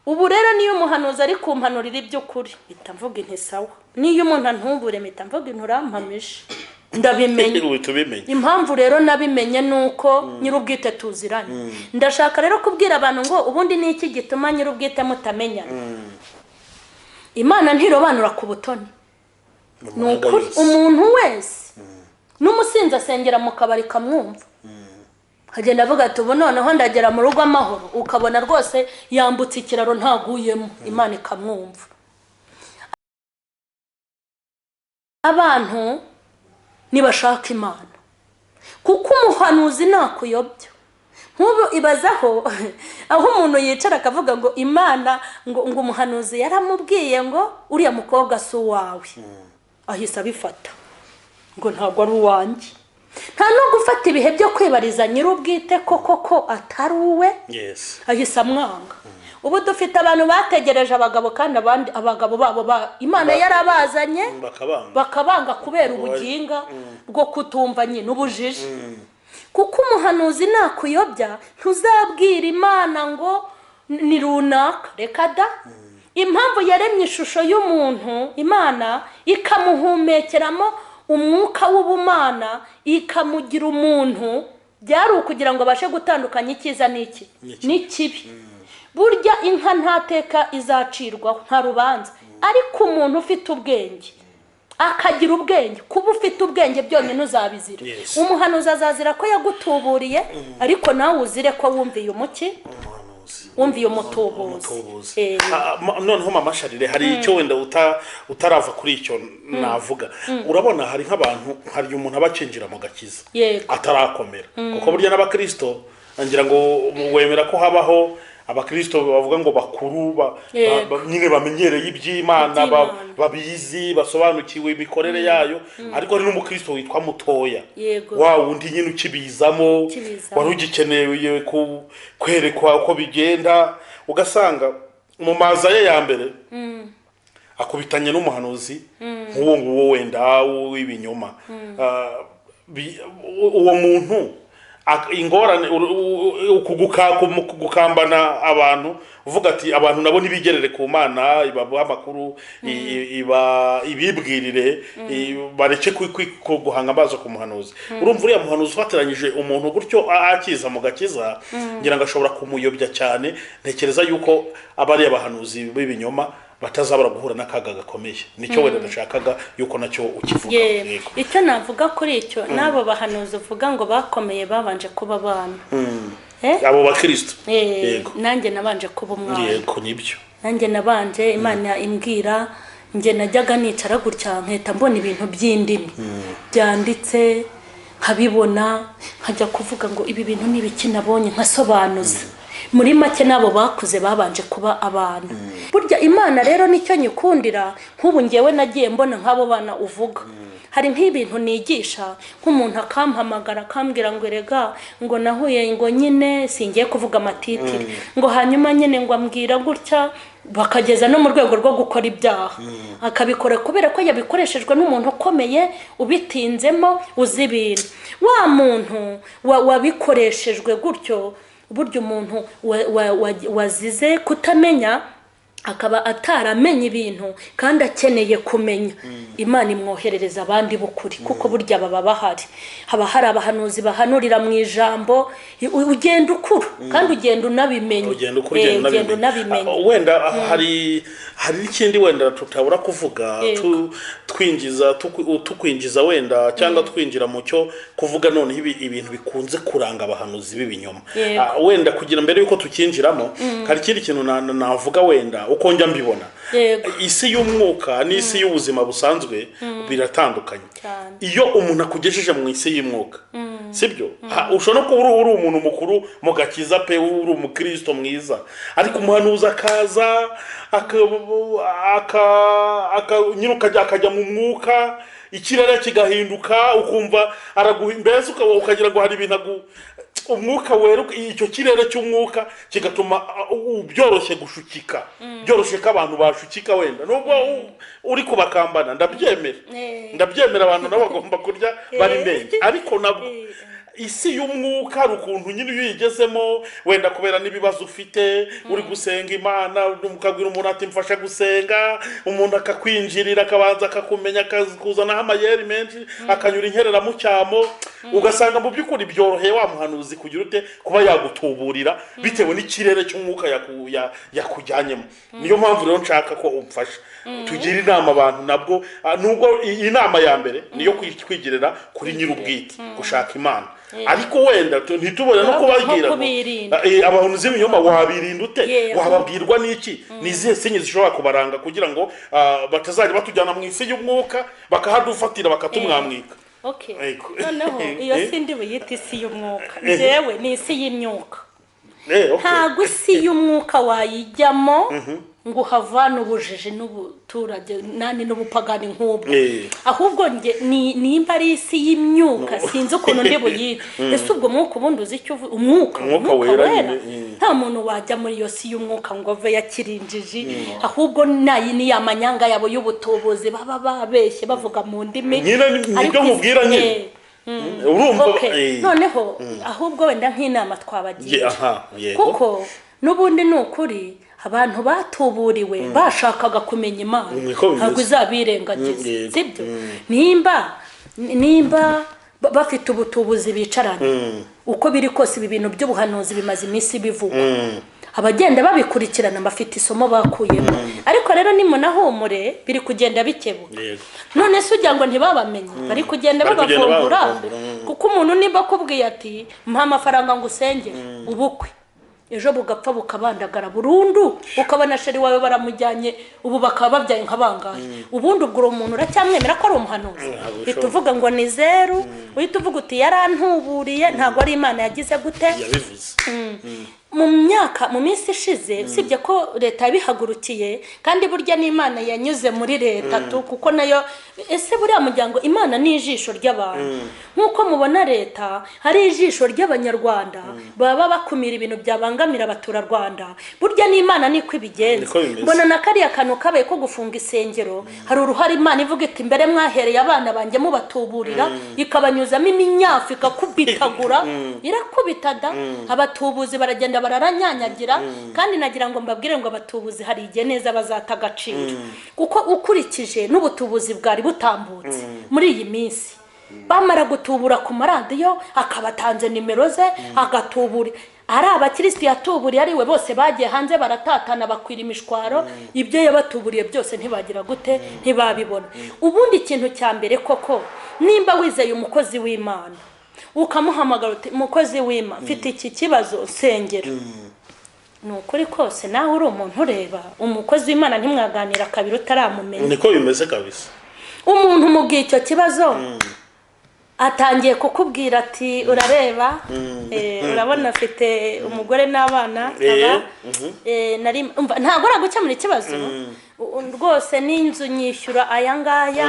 Speaker 1: Ubu rero niyo umuhanuzi ari kumpanurira iby'ukuri mpita mvuga inti sawa, niyo umuntu antubure mpita mvuga inti urampamishe. Ndabimenye. Impamvu rero nabimenye nuko nyir'ubwite tuziranye. Ndashaka rero kubwira abantu ngo ubundi ni iki gituma nyir'ubwite mutamenyana. Imana ntirobanura ku butoni. Nukuri umuntu wese n'umusinzi asengera mu kabari kamwumva. Hagenda avuga ati ubu noneho ndagera mu rugo amahoro, ukabona rwose yambutse ikiraro ntaguyemo, Imana ikamwumva. Abantu nibashaka Imana, kuko umuhanuzi nakuyobya. Nk'ubu ibazaho aho umuntu yicara akavuga ngo Imana ngo umuhanuzi yaramubwiye ngo uriya mukobwa si uwawe, ahise abifata ngo ntabwo ari uwanjye. nta no gufata ibihe byo kwibariza nyir'ubwite ko atari uwe ahise amwanga. ubu dufite abantu bategereje abagabo kandi abandi abagabo babo Imana yarabazanye bakabanga kubera ubuginga bwo kutumva nyine ubujiji. kuko umuhanuzi nakuyobya ntuzabwira Imana ngo ni runaka, reka da. impamvu yaremye ishusho y'umuntu Imana ikamuhumekeramo umwuka w'ubumana ikamugira umuntu, byari ukugira ngo abashe gutandukanya icyiza n'ikibi. burya inka ntateka izacirwaho, nta rubanza. ariko umuntu ufite ubwenge akagira ubwenge, kuba ufite ubwenge byonyine uzabizira. umuhanuzi azazira ko yagutuburiye, ariko nawe uzire ko wumviye umuki, wumviye umutubuzi.
Speaker 2: noneho mama Sharire, hari icyo wenda utarava kuri icyo navuga. urabona hari nk'abantu, hari umuntu abacinjira mu gakiza atarakomera, kuko burya n'abakristo ngira ngo wemera ko habaho abakristo bavuga ngo bakuru nyine bamenyereye iby'Imana, babizi, basobanukiwe imikorere yayo. ariko hari n'umukristo witwa mutoya, wa wundi nyine ukibizamo, wari ugikeneye kwerekwa uko bigenda. ugasanga mu maza ye ya mbere akubitanye n'umuhanuzi nk'uwo nguwo wenda w'ibinyoma. uwo muntu ingorane kugukambana abantu, uvuga ati abantu nabo nibigerere ku Mana, ibabuha amakuru, ibibwirire, bareke guhanga amaso ku muhanuzi. urumva uriya muhanuzi ufatiranyije umuntu gutyo akiza mu gakiza, ngira ngo ashobora kumuyobya cyane. ntekereza yuko abari abahanuzi b'ibinyoma batazabura guhura n'akaga gakomeye. nicyo wenda ndashakaga yuko nacyo ukivuga.
Speaker 1: icyo navuga kuri icyo, n'abo bahanuzi uvuga ngo bakomeye babanje kuba abana,
Speaker 2: abo bakristo.
Speaker 1: nanjye nabanje kuba umwana.
Speaker 2: yego nibyo,
Speaker 1: nanjye nabanje Imana imbwira. njye najyaga nicara gutya nketa mbona ibintu by'indimi byanditse, nkabibona nkajya kuvuga ngo ibi bintu ni ibiki nabonye, nkasobanuza. muri make nabo bakuze babanje kuba abana. burya Imana rero nicyo nyikundira. nk'ubu ngewe nagiye mbona nk'abo bana uvuga, hari nk'ibintu nigisha, nk'umuntu akampamagara akambwira ngo erega ngo nahuye ngo nyine singiye kuvuga amatitiri, ngo hanyuma nyine ngo ambwira gutya, bakageza no mu rwego rwo gukora ibyaha. akabikora kubera ko yabikoreshejwe n'umuntu ukomeye ubitinzemo uzi ibintu. wa muntu wabikoreshejwe gutyo, burya umuntu wazize kutamenya, akaba ataramenya ibintu kandi akeneye kumenya, Imana imwoherereza abandi bukuri, kuko burya baba bahari. haba hari abahanuzi bahanurira mu ijambo, ugenda ukura kandi ugenda unabimenya.
Speaker 2: wenda hari n'ikindi wenda tutabura kuvuga, tukwinjiza wenda cyangwa twinjira mu cyo kuvuga noneho ibintu bikunze kuranga abahanuzi b'ibinyoma. wenda kugira mbere yuko tukinjiramo, hari ikindi kintu navuga wenda uko njya mbibona. isi y'umwuka n'isi y'ubuzima busanzwe biratandukanye. iyo umuntu akugejeje mu isi y'umwuka, sibyo, ushobora kuba uri umuntu mukuru mu gakiza pe, uri umukristo mwiza, ariko umuhanuzi akaza akajya mu mwuka, ikirere kigahinduka, ukumva mbese ukagira ngo hari ibintu umwuka wera, icyo kirere cy'umwuka kigatuma byoroshye gushukika, byoroshye ko abantu bashukika. wenda nubwo uri kubakambana, ndabyemera abantu nabo bagomba kurya bari menge, ariko nabwo isi y'umwuka hari ukuntu nyine iyo uyigezemo, wenda kubera n'ibibazo ufite, uri gusenga Imana, ukabwira umuntu ati mfasha gusenga, umuntu akakwinjirira, akabanza akakumenya, akakuzanaho amayeri menshi, akanyura inkerera mu cyamo, ugasanga mu by'ukuri byoroheye wa muhanuzi kugira ute kuba yagutuburira bitewe n'ikirere cy'umwuka yakujyanyemo. niyo mpamvu rero nshaka ko umfasha, tugira inama abantu nabwo, nubwo inama ya mbere niyo kwigirira kuri nyir'ubwite, gushaka Imana. ariko wenda ntitubone no kubabwira abahanuzi b'ibinyoma wabirinda ute, wababwirwa n'iki, nizihe sinye zishobora kubaranga kugira ngo batazajya batujyana mu isi y'umwuka bakahadufatira bakatumwamwika.
Speaker 1: noneho iyo sindi buyita isi y'umwuka, njyewe ni isi y'imyuka. ntabwo isi y'umwuka wayijyamo ngo havana ubujiji n'ubuturage nani n'ubupagani nk'ubwo ahubwo nimba ari isi y'imyuka sinzi ukuntu ndi buyite ese ubwo mwuka ubundi uzi icyo umwuka wera nta muntu wajya muri iyo si y'umwuka ngo ave yakirinjiji ahubwo nayi ni amanyanga yabo y'ubutubuzi baba babeshye bavuga mu ndimi
Speaker 2: nibyo mubwira nyine urumva
Speaker 1: noneho ahubwo wenda nk'inama twabagiye kuko n'ubundi ni ukuri abantu batuburiwe bashakaga kumenya Imana ntabwo izabirengagiza sibyo nimba bafite ubutubuzi bicarana uko biri kose ibi bintu by'ubuhanuzi bimaze iminsi bivugwa abagenda babikurikirana bafite isomo bakuyemo ariko rero nimunahumure biri kugenda bikebuka none se ujya ngo ntibabamenye bari kugenda babavumbura kuko umuntu nimba akubwiye ati mpa amafaranga ngo usengere ubukwe ejo bugapfa bukabandagara burundu ukabona sheri wawe baramujyanye ubu bakaba babyaye nk'abangaye ubundi ubwo umuntu uracyamwemera ko ari umuhanuzi ituvuga ngo ni zeru uhita uvuga uti yarantuburiye ntabwo ari Imana yagize gute
Speaker 2: yabivuze
Speaker 1: mu minsi ishize usibye ko leta yabihagurukiye kandi burya n'Imana yanyuze muri leta kuko nayo ese buriya muryango Imana ni ijisho ry'abantu nk'uko mubona leta hari ijisho ry'abanyarwanda baba bakumira ibintu byabangamira abaturarwanda burya n'Imana niko ibigenza mbona na kariya kantu kabaye ko gufunga isengero hari uruhare Imana ivuga iti mbere mwahereye abana banjye mubatuburira ikabanyuzamo iminyafu ikakubitagura irakubitada abatubuzi baragenda bararanyanyagira kandi nagira ngo mbabwire ngo abatubuzi hari igihe neza bazata agaciro kuko ukurikije n'ubutubuzi bwari butambutse muri iyi minsi bamara gutubura ku maradiyo akabatanze nimero ze agatubura ari abakristo yatuburiye ari we bose bagiye hanze baratatana bakwira imishwaro ibyo yabatuburiye byose ntibagira gute ntibabibona ubundi ikintu cya mbere koko nimba wizeye umukozi w'Imana ukamuhamagara uti umukozi w'Imana mfite iki kibazo nsengera nukuri kose nawe uri umuntu ureba umukozi w'Imana ntimwaganira kabiri utaramumenya
Speaker 2: niko bimeze kabisa
Speaker 1: umuntu mubwiye icyo kibazo atangiye kukubwira ati urareba urabona afite umugore n'abana ntabwo aragukemura ikibazo rwose n'inzu nyishyura aya ngaya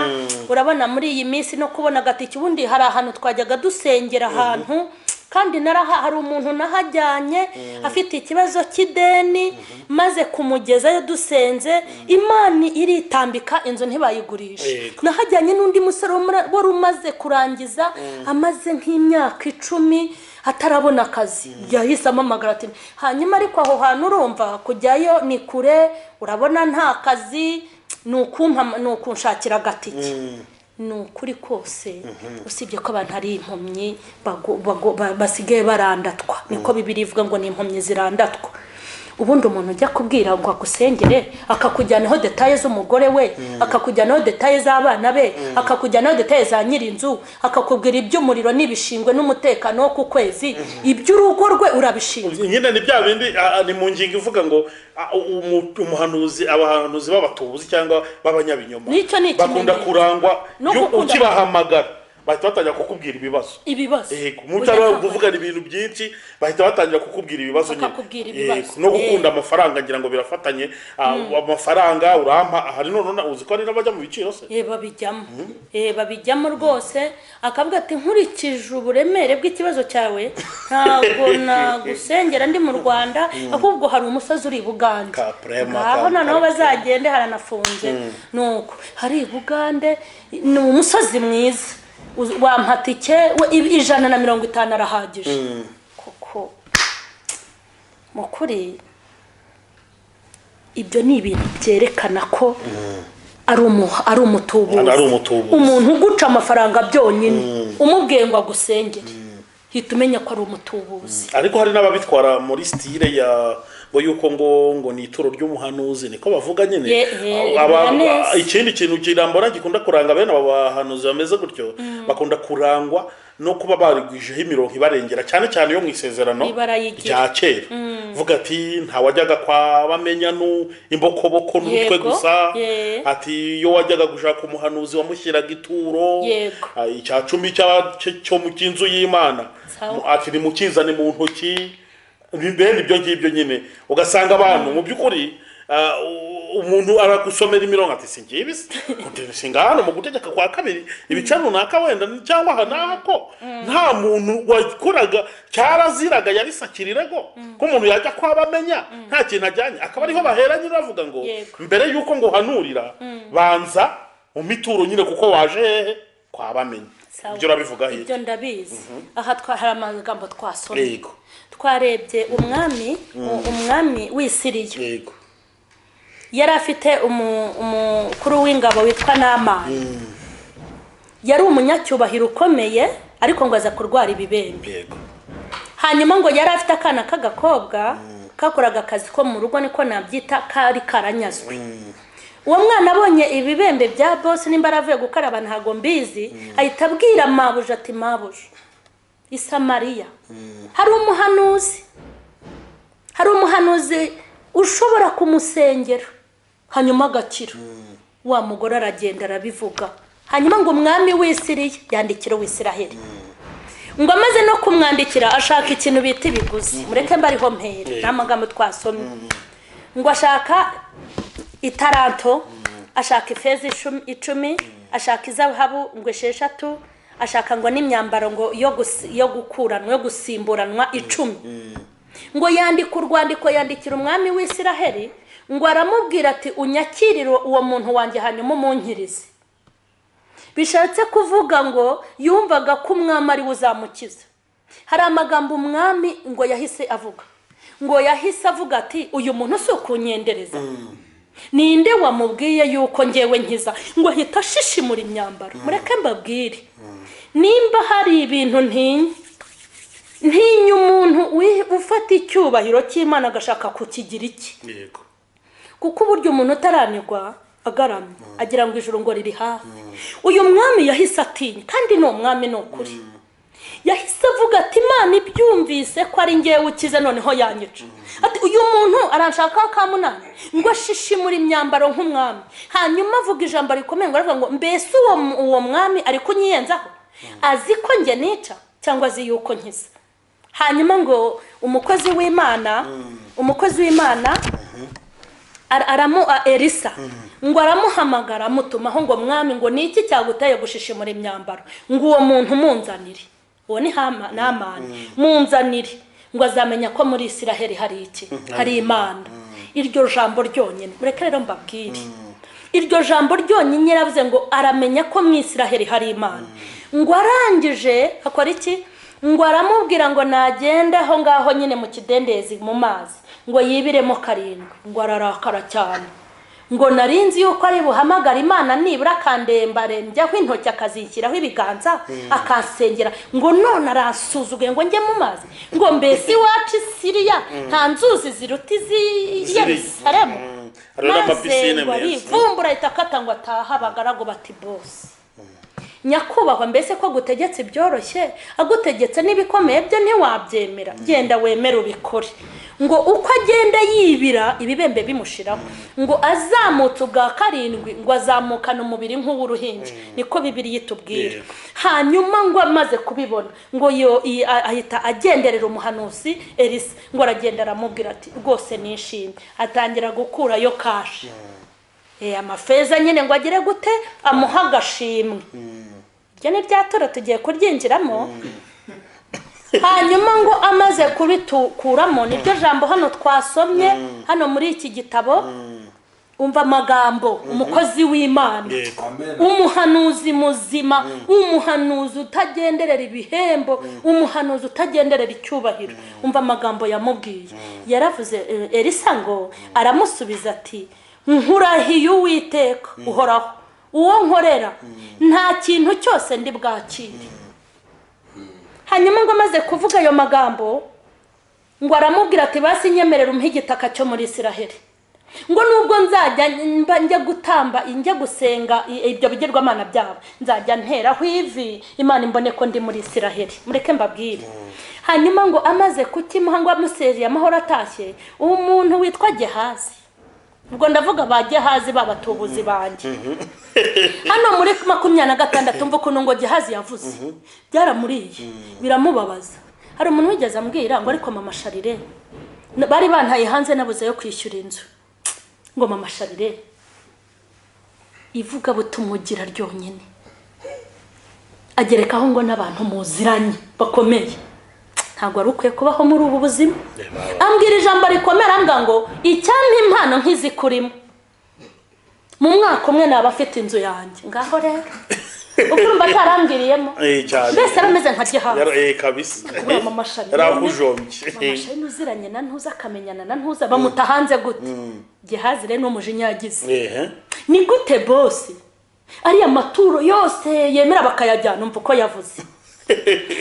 Speaker 1: urabona muri iyi minsi no kubona agatike ubundi hari ahantu twajyaga dusengera ahantu kandi hari umuntu nahajyanye afite ikibazo cy'ideni maze kumugezayo dusenze Imana iritambika inzu ntibayigurishe nahajyanye n'undi musore wari umaze kurangiza amaze nk'imyaka 10 atarabona akazi yahise amamagara ati hanyuma ariko aho hantu urumva kujyayo ni kure urabona nta kazi nukunshakira agatike nukuri kose usibye ko abantu ari impumyi basigaye barandatwa niko Bibiliya ivuga ngo ni impumyi zirandatwa ubundi umuntu ujya kubwira ngo agusengere akakujyanaho details z'umugore we akakujyanaho details z'abana be akakujyanaho details za nyirinzu akakubwira iby'umuriro n'ibishingwe n'umutekano wo ku kwezi iby'urugo rwe urabishinzwe
Speaker 2: nyine ni bya bindi ni mu ngingo ivuga ngo abahanuzi b'abatubuzi cyangwa b'abanyabinyoma bakunda kurangwa ukibahamagara bahita batangira kukubwira ibibazo mutara kuvugana ibintu byinshi bahita batangira kukubwira ibibazo no gukunda amafaranga ngira ngo birafatanye amafaranga urampa hari none uzi ko ari n'abajya mu biciro se
Speaker 1: babijyamo rwose akavuga ati nkurikije uburemere bw'ikibazo cyawe ntabwo nagusengera ndi mu Rwanda ahubwo hari umusozi uri Bugande ngaho noneho bazagende haranafunze nuko hari Bugande ni umusozi mwiza wampatike 150 arahagije koko mukuri ibyo ni ibintu byerekana ko ari umutubuzi umuntu uguca amafaranga byonyine umubwiye ngo agusengere hita umenya ko ari umutubuzi
Speaker 2: ariko hari n'ababitwara muri style ya ngo yuko ngo ni ituro ry'umuhanuzi niko bavuga nyine ikindi kintu kirambora gikunda kuranga bene aba bahanuzi bameze gutyo bakunda kurangwa no kuba barigwijeho imirongo ibarengera cyane cyane yo mu isezerano rya kera vuga ati nta wajyaga kwa bamenya imbokoboko n'utwe gusa ati yo wajyaga gushaka umuhanuzi wamushyiraga ituro icya 10 cyo mu kinzu y'Imana ati ni mukizane mu ntoki bene ibyo ngibyo nyine ugasanga abantu mu byukuri umuntu aragusomera imirongo ati singiye singa hano mu gutegeka kwa kabiri ibice runaka wenda cyangwa hanaha ko nta muntu wakoraga cyaraziraga yarisakirirago ko umuntu yajya kwabamenya nta kintu ajyanye akaba ariho baheranye bavuga ngo mbere yuko ngo hanurira banza mu mituro nyine kuko waje hehe kwabamenya ibyo urabivuga
Speaker 1: he ibyo ndabizi aha hari amagambo twasomye twarebye umwami w'Isiriya yego yari afite umukuru w'ingabo witwa Namani yari umunyacyubahiro ukomeye ariko ngo aza kurwara ibibembe yego hanyuma ngo yari afite akana k'agakobwa kakoraga akazi ko mu rugo niko nabyita kari karanyazwe uwo mwana abonye ibibembe bya boss nimba aravuye gukaraba ntago mbizi ahita abwira mabuja ati mabuja i Samariya hari umuhanuzi ushobora kumusengera hanyuma agakira wa mugore aragenda arabivuga hanyuma ngo umwami w'Isiriya yandikira w'Isiraheli ngo amaze no kumwandikira ashaka ikintu bita ibiguzi mureke mbariho mpere n'amagambo twasomye ngo ashaka itaranto ashaka ifeza 10 ashaka izahabu ngo 6 ashaka ngo n'imyambaro ngo yo gukuranwa yo gusimburanwa 10 ngo yandika urwandiko yandikira umwami w'Isiraheli ngo aramubwira ati unyakirire uwo muntu wanjye hanyuma umunkirize bishatse kuvuga ngo yumvaga ko umwami ari uzamukiza hari amagambo umwami ngo yahise avuga ati uyu muntu si ukunyendereza ninde wamubwiye yuko ngewe nkiza ngo hita shishimura imyambaro mureke mbabwire nimba hari ibintu ntinya umuntu ufata icyubahiro cy'Imana agashaka kukigira iki yego kuko uburyo umuntu utaranirwa agaramye agira ngo ijuru ngo riri hafi uyu mwami yahise atinya kandi no mwami no kuri yahise avuga ati Imana ibyumvise ko ari ngewe ukize noneho yanyica ati uyu muntu aranshaka kamunani ngo shishimura imyambaro nk'umwami hanyuma avuga ijambo rikomeye ngo aravuga ngo mbese uwo mwami ari kunyiyenzaho azi ko nge nica cyangwa azi yuko nkiza hanyuma ngo umukozi w'Imana Elisa ngo aramuhamagara amutumaho ngo mwami ngo niki cyaguteye gushishimura imyambaro ngo uwo muntu munzanire uwo ni Namani munzanire ngo azamenya ko muri Isiraheli hari Imana iryo jambo ryonyine mureke rero mbabwire iryo jambo ryonyine yaravuze ngo aramenya ko mu Isiraheli hari Imana ngo arangije akora iki ngo aramubwira ngo nagende aho ngaho nyine mu kidendezi mu mazi ngo yibiremo 7 ngo ararakara cyane ngo narinzi yuko ari buhamagara Imana nibura kandembare njyaho intoki akazishyiraho ibiganza akasengera ngo none arasuzuguye ngo njye mu mazi ngo mbese wacu Siriya nta nzuzi ziruta Yerusalemu maze vumbura itakata ngo ataha abagaragu bati boss nyakubahwa mbese ko gutegetse byoroshye agutegetse nibikomeye byo ntiwabyemera genda wemera ubikore ngo uko agenda yibira ibibembe bimushiraho ngo azamutse ubwa 7 ngo azamukana umubiri nk'uw'uruhinja niko Bibiliya itubwira hanyuma ngo amaze kubibona ngo ahita agenderera umuhanuzi Elisa ngo aragenda aramubwira ati rwose nishimye atangira gukurayo kashi amafeza nyine ngo agire gute amuha agashimwe ibyo ni ryatora tugiye kuryinjiramo hanyuma ngo amaze kubitukuramo niryo jambo hano twasomye hano muri iki gitabo umva amagambo umukozi w'Imana umuhanuzi muzima umuhanuzi utagenderera ibihembo umuhanuzi utagenderera icyubahiro umva amagambo yamubwiye yaravuze Elisa ngo aramusubiza ati nkurahiye Uwiteka uhoraho uwo nkorera nta kintu cyose ndi bwakire hanyuma ngo amaze kuvuga ayo magambo ngo aramubwira ati basi nyemerera umpe igitaka cyo muri Isiraheli ngo nubwo nzajya njya gutamba njya gusenga ibyo bigirwamana byabo nzajya nteraho ivi Imana imbone ko ndi muri Isiraheli mureke mbabwire hanyuma ngo amaze kukimuha ngo amusezeye amahoro atashye umuntu witwa Gehazi ubwo ndavuga ba Gehazi babatubuzi banje hano muri 26 mvuga ukuntu ngo Gehazi yavuze byaramuriye biramubabaza hari umuntu wigeze ambwira ngo ariko mama Sharire bari bantaye hanze nabuze yo kwishyura inzu ngo mama Sharire ivuga butumugira ryonyine agerekaho ngo n'abantu muziranye bakomeye ntabwo ari ukwiye kubaho muri ubu buzima ambwira ijambo rikomera ambwa ngo icyampa impano nk'izikurimo mu mwaka umwe naba afite inzu yanjye ngaho rero ukumva atarambwiriyemo mbese arameze nka Gehazi
Speaker 2: kabisa
Speaker 1: mama Sharire
Speaker 2: yarakujombye
Speaker 1: mama Sharire uziranye na Ntuza akamenyana na Ntuza bamuta hanze gute Gehazi rero n'umujinya yagize ni gute bosi ariya maturo yose yemera bakayajyana umva uko yavuze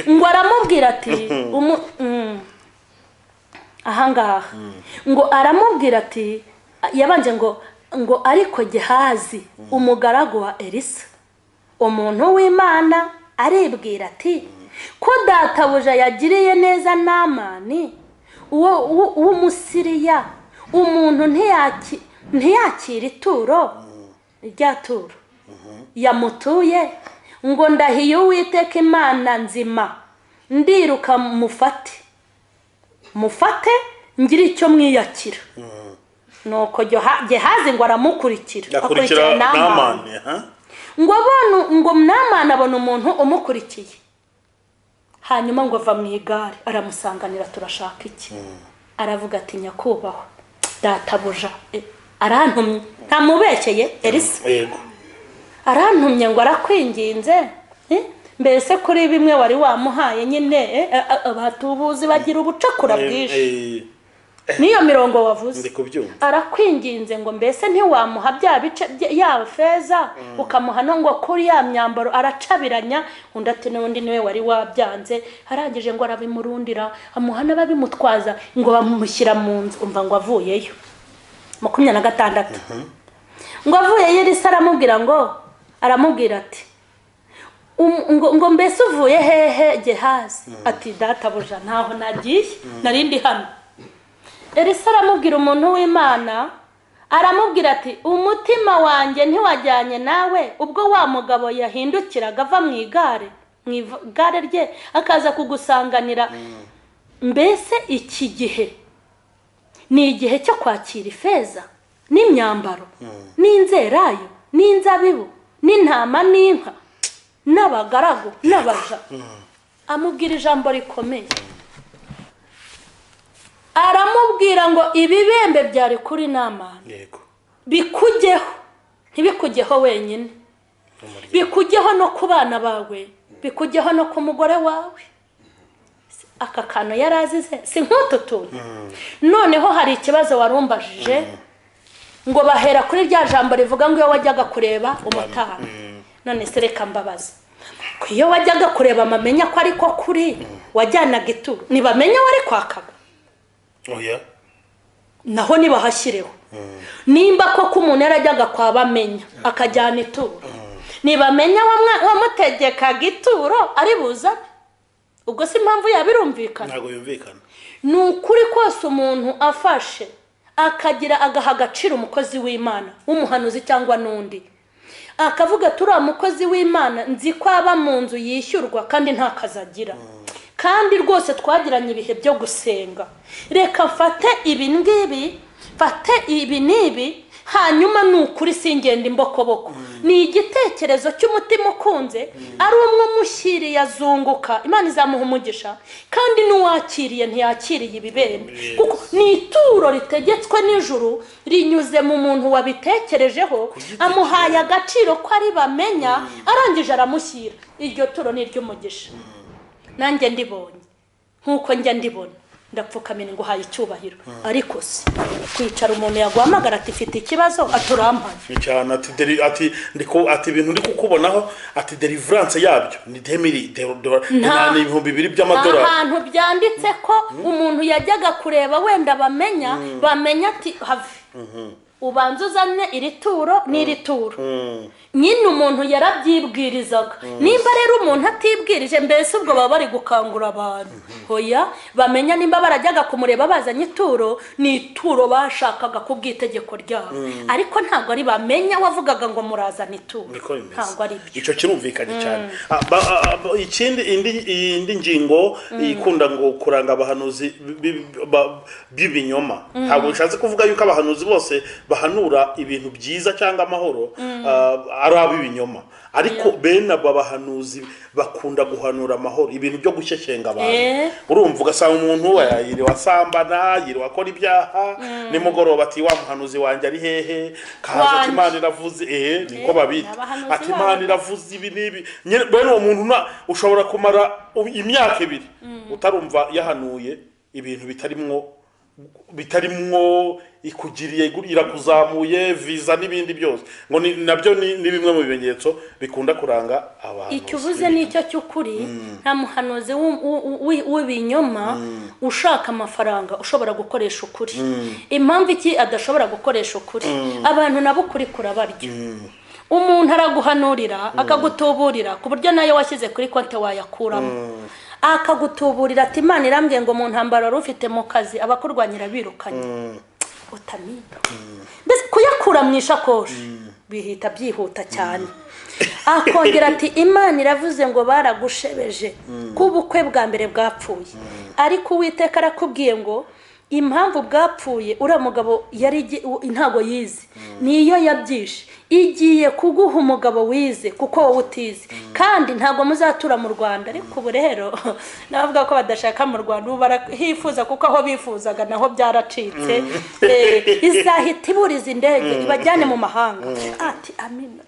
Speaker 1: ngo aramubwira ati ahangaha ngo aramubwira ati yabanje ngo ariko Gehazi umugaragu wa Elisa umuntu w'Imana aribwira ati ko databuja yagiriye neza Namani uwo Musiriya umuntu ntiyakira ituro rya turo yamutuye ngo ndahiye Uwiteka Imana nzima ndiruka mufate ngira icyo mwiyakira nuko Gehazi ngo aramukurikira
Speaker 2: Namani
Speaker 1: ngo Namani abona umuntu umukurikiye hanyuma ngo ava mu igare aramusanganira turashaka iki aravuga ati nyakubahwa databuja arantumye ntamubekeye Elisa
Speaker 2: yego
Speaker 1: arantumye ngo arakwinginze mbese kuri bimwe wari wamuhaye nyine abatubuzi bagira ubucakura bwinshi niyo mirongo wavuze arakwinginze ngo mbese ntiwamuha bya bice ya feza ukamuha no ngo kuri ya myambaro aracabiranya undi ati n'undi niwe wari wabyanze arangije ngo arabimurundira amuha n'ababimutwaza ngo bamushyira mu nzu umva ngo avuyeyo 26 ngo avuyeyo Elisa aramubwira ati ngo mbese uvuye hehe Gehazi ati databuja ntaho nagiye narindi hano Elisa aramubwira umuntu w'Imana aramubwira ati umutima wanjye ntiwajyanye nawe ubwo wa mugabo yahindukiraga ava mu igare rye akaza kugusanganira mbese iki gihe ni igihe cyo kwakira ifeza n'imyambaro n'inzerayo n'inzabibu n'intama n'inka n'abagaragu n'abaja amubwira ijambo rikomeye aramubwira ngo ibibembe byari kuri Namani bikujyeho ntibikujyeho wenyine bikujyeho no ku bana bawe bikujyeho no ku mugore wawe aka kantu yarazize si nk'ututuntu noneho hari ikibazo warumbajije ngo bahera kuri rya jambo rivuga ngo iyo wajyaga kureba umutana none se reka mbabaza ko iyo wajyaga kureba amamenya ko ariko kuri wajyanaga ituro nibamenya wari kwakaga naho nibahashyireho nimba ko umuntu yarajyaga kwa bamenya akajyana ituro nibamenya wamutegekaga ituro ari buza ubwo si impamvu yabirumvikana
Speaker 2: ntago yumvikana
Speaker 1: ni ukuri kose umuntu afashe akagira agaha agaciro umukozi w'Imana w'umuhanuzi cyangwa n'undi akavuga turiya mukozi w'Imana nzi ko aba mu nzu yishyurwa kandi nta kazi agira kandi rwose twagiranye ibihe byo gusenga reka mfate ibi ngibi mfate ibi n'ibi hanyuma nukuri singenda imbokoboko ni igitekerezo cy'umutima ukunze ari umwe mushyiriye azunguka Imana izamuha umugisha kandi n'uwakiriye ntiyakiriye ibibembe kuko ni ituro ritegetswe n'ijuru rinyuze mu muntu wabitekerejeho amuhaye agaciro ko ari bamenya arangije aramushyira iryo turo ni iry'umugisha nanjye ndibonye nkuko njya ndibona ndapfukamira ngo haye icyubahiro ariko se kwicara umuntu yaguhamagara ati ifite ikibazo aturampaye
Speaker 2: cyane ati ibintu ndi kukubonaho ati deliverance yabyo ni $2,000 by'amadolari
Speaker 1: ahantu byanditse ko umuntu yajyaga kureba wenda bamenya ati have ubanza uzane iri turo n'iri turo nyine umuntu yarabyibwirizaga nimba rero umuntu atibwirije mbese ubwo baba bari gukangura abantu hoya bamenya nimba barajyaga kumureba bazanye ituro ni ituro bashakaga kubw'itegeko ryabo ariko ntabwo ari bamenya wavugaga ngo murazana ituro ntabwo ari byo
Speaker 2: icyo kirumvikanye cyane ikindi indi ngingo ikunda ngo kuranga abahanuzi b'ibinyoma ntabwo bishatse kuvuga yuko abahanuzi bose bahanura ibintu byiza cyangwa amahoro ari ab'ibinyoma ariko bene aba bahanuzi bakunda guhanura amahoro ibintu byo gushyeshyenga abantu urumva ugasanga umuntu yiriwe asambana yiriwe akora ibyaha nimugoroba ati wa muhanuzi wanjye ari hehe kaza ati Imana iravuze niko babita ati Imana iravuze ibi n'ibi bene uwo muntu ushobora kumara imyaka 2 utarumva yahanuye ibintu bitarimwo ikugiriye irakuzamuye visa n'ibindi byose ngo nabyo ni bimwe mu bimenyetso bikunda kuranga abantu
Speaker 1: icyo uvuze nicyo cy'ukuri nta muhanuzi w'ibinyoma ushaka amafaranga ushobora gukoresha ukuri impamvu iki adashobora gukoresha ukuri abantu nabo ukuri kurabarya umuntu araguhanurira akagutuburira ku buryo nayo washyize kuri konti wayakuramo akagutuburira ati Imana irambwiye ngo mu ntambaro rufite mu kazi abakurwanyira birukanye utamira mbese kuyakura mu ishakoshi bihita byihuta cyane akongera ati Imana iravuze ngo baragushebeje kubukwe bwa mbere bwapfuye ariko Uwiteka arakubwiye ngo impamvu bwapfuye uriya mugabo yari ntago yize niyo yabyishe igiye kuguha umugabo wize kuko wowe utize kandi ntago muzatura mu Rwanda ariko ubu rero navuga ko badashaka mu Rwanda ubu barahifuza kuko aho bifuzaga naho byaracitse izahita iburiza indege ibajyane mu mahanga ati amina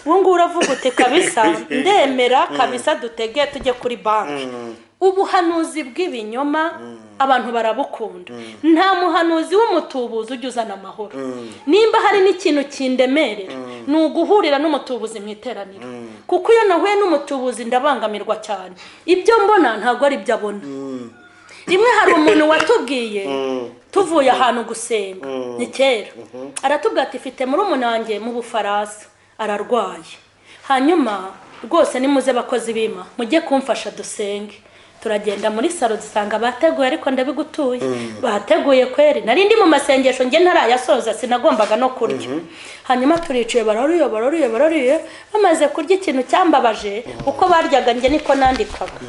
Speaker 1: ubu uravuga uti kabisa ndemera kabisa dutege tujye kuri banki ubuhanuzi bw'ibinyoma abantu barabukunda nta muhanuzi w'umutubuzi ujya uzana amahoro nimba hari n'ikintu kindemerera ni uguhurira n'umutubuzi mu iteraniro kuko iyo nahuye n'umutubuzi ndabangamirwa cyane ibyo mbona ntabwo ari ibyo abona rimwe hari umuntu watubwiye tuvuye ahantu gusenga ni kera aratubwira ati mfite murumuna wanjye mu Bufaransa ararwaye hanyuma rwose nimuze bakozi bima mujye kumfasha dusenge turagenda muri salo dusanga bateguye ariko ndabigutuye bateguye kweri nari ndi mu masengesho nge ntarayasoza sinagombaga no kurya hanyuma turicaye barariye bamaze kurya ikintu cyambabaje uko baryaga nge niko nandikaga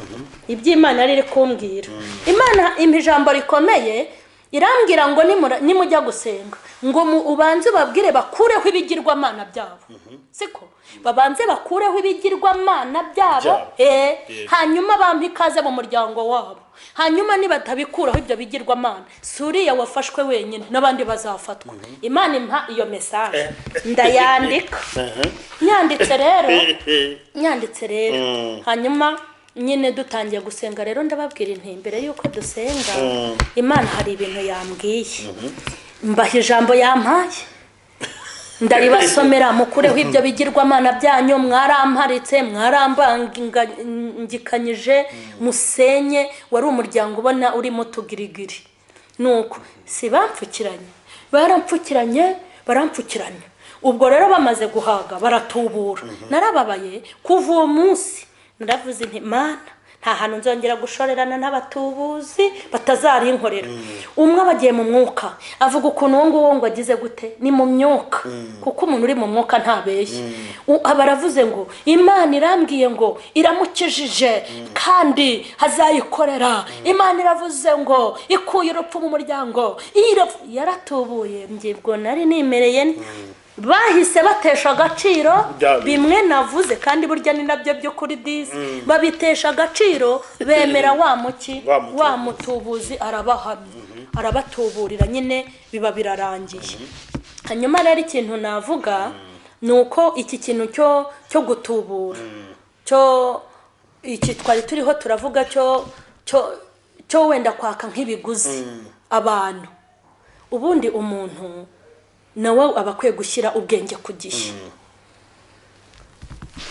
Speaker 1: iby'Imana riri kumbwira Imana ijambo rikomeye irambwira ngo nimujya gusenga ngo ubanze babwire bakureho ibigirwamana byabo siko babanze bakureho ibigirwamana byabo hanyuma bampa ikaze mu muryango wabo hanyuma nibatabikuraho ibyo bigirwamana suriya wafashwe wenyine n'abandi bazafatwa Imana impa iyo message ndayandika nyanditse rero hanyuma nyine dutangiye gusenga rero ndababwira inti mbere yuko dusenga Imana hari ibintu yambwiye mbaha ijambo yampaye ndaribasomera mukureho ibyo bigirwamana byanyu mwaramparitse mwarambangikanyije musenye wari umuryango ubona uri mu tugirigiri nuko si barampfukiranye ubwo rero bamaze guhaga baratubura narababaye kuva uwo munsi naravuze nti Mana nta hantu nzongera gushorerana n'abatubuzi batazarinkorera umwe abagiye mu mwuka avuga ukuntu uwo ngo agize gute ni mu myuka kuko umuntu uri mu mwuka ntabeshye abaravuze ngo Imana irambwiye ngo iramukijije kandi hazayikorera Imana iravuze ngo ikuye urupfu mu muryango yaratubuye mbwo nari nimereye bahise batesha agaciro bimwe navuze kandi burya ni nabyo byo kuri disi babitesha agaciro bemera wa mutubuzi arabahamye arabatuburira nyine biba birarangiye hanyuma rero ikintu navuga ni uko iki kintu cyo gutubura iki twari turiho turavuga cyo wenda kwaka nk'ibiguzi abantu ubundi umuntu nawe abakwiye gushyira ubwenge ku gihe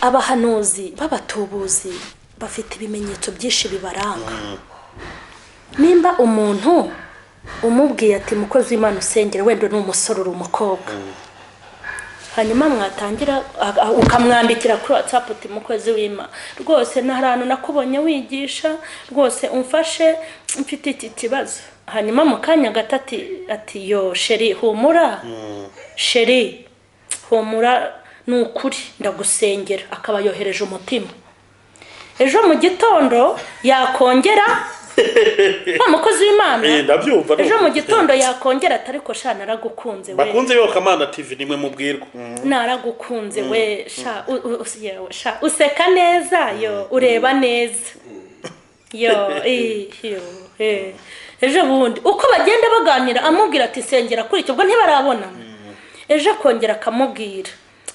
Speaker 1: abahanuzi b'abatubuzi bafite ibimenyetso byinshi bibaranga nimba umuntu umubwiye ati mukozi w'Imana usengera wenda n'umusore uri umukobwa hanyuma mwatangira ukamwandikira kuri WhatsApp uti mukozi w'Imana rwose naharano nakubonye wigisha rwose umfashe mfite iki kibazo hanyuma mu kanya gatati ati yo sheri humura sheri humura nukuri ndagusengera akaba yohereje umutima ejo mu gitondo yakongera wa mukozi w'Imana
Speaker 2: ndabyumva
Speaker 1: ejo mu gitondo yakongera atari ko sha naragukunze we
Speaker 2: bakunze Iyobokamana TV nimwe mubwirwa
Speaker 1: naragukunze we sha useka neza yo ureba neza yo ejo bundi uko bagenda baganira amubwira ati sengera kuri icyo ubwo ntibarabona ejo kongera akamubwira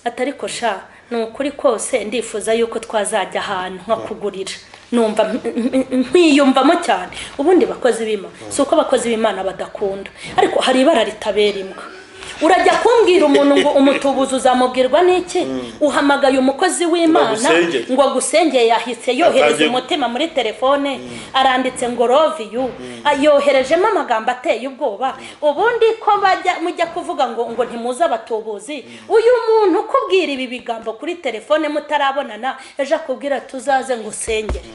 Speaker 1: atari ko sha nukuri kose ndifuza yuko twazajya ahantu nka kugurira numva mpiyumvamo cyane ubundi bakozi b'Imana suko abakozi b'Imana badakunda ariko hari ibara ritabera imbwa urajya kumbwira umuntu ngo umutubuzi uzamubwirwa n'iki uhamagaye umukozi w'Imana ngo agusengeye yahise yohereza umutima muri telefone aranditse ngo love you yoherejemo amagambo ateye ubwoba ubundi ko mujya kuvuga ngo ntimuza abatubuzi uyu muntu ukubwira ibi bigambo kuri telefone mutarabonana ejo akubwira tuzaze ngo usengere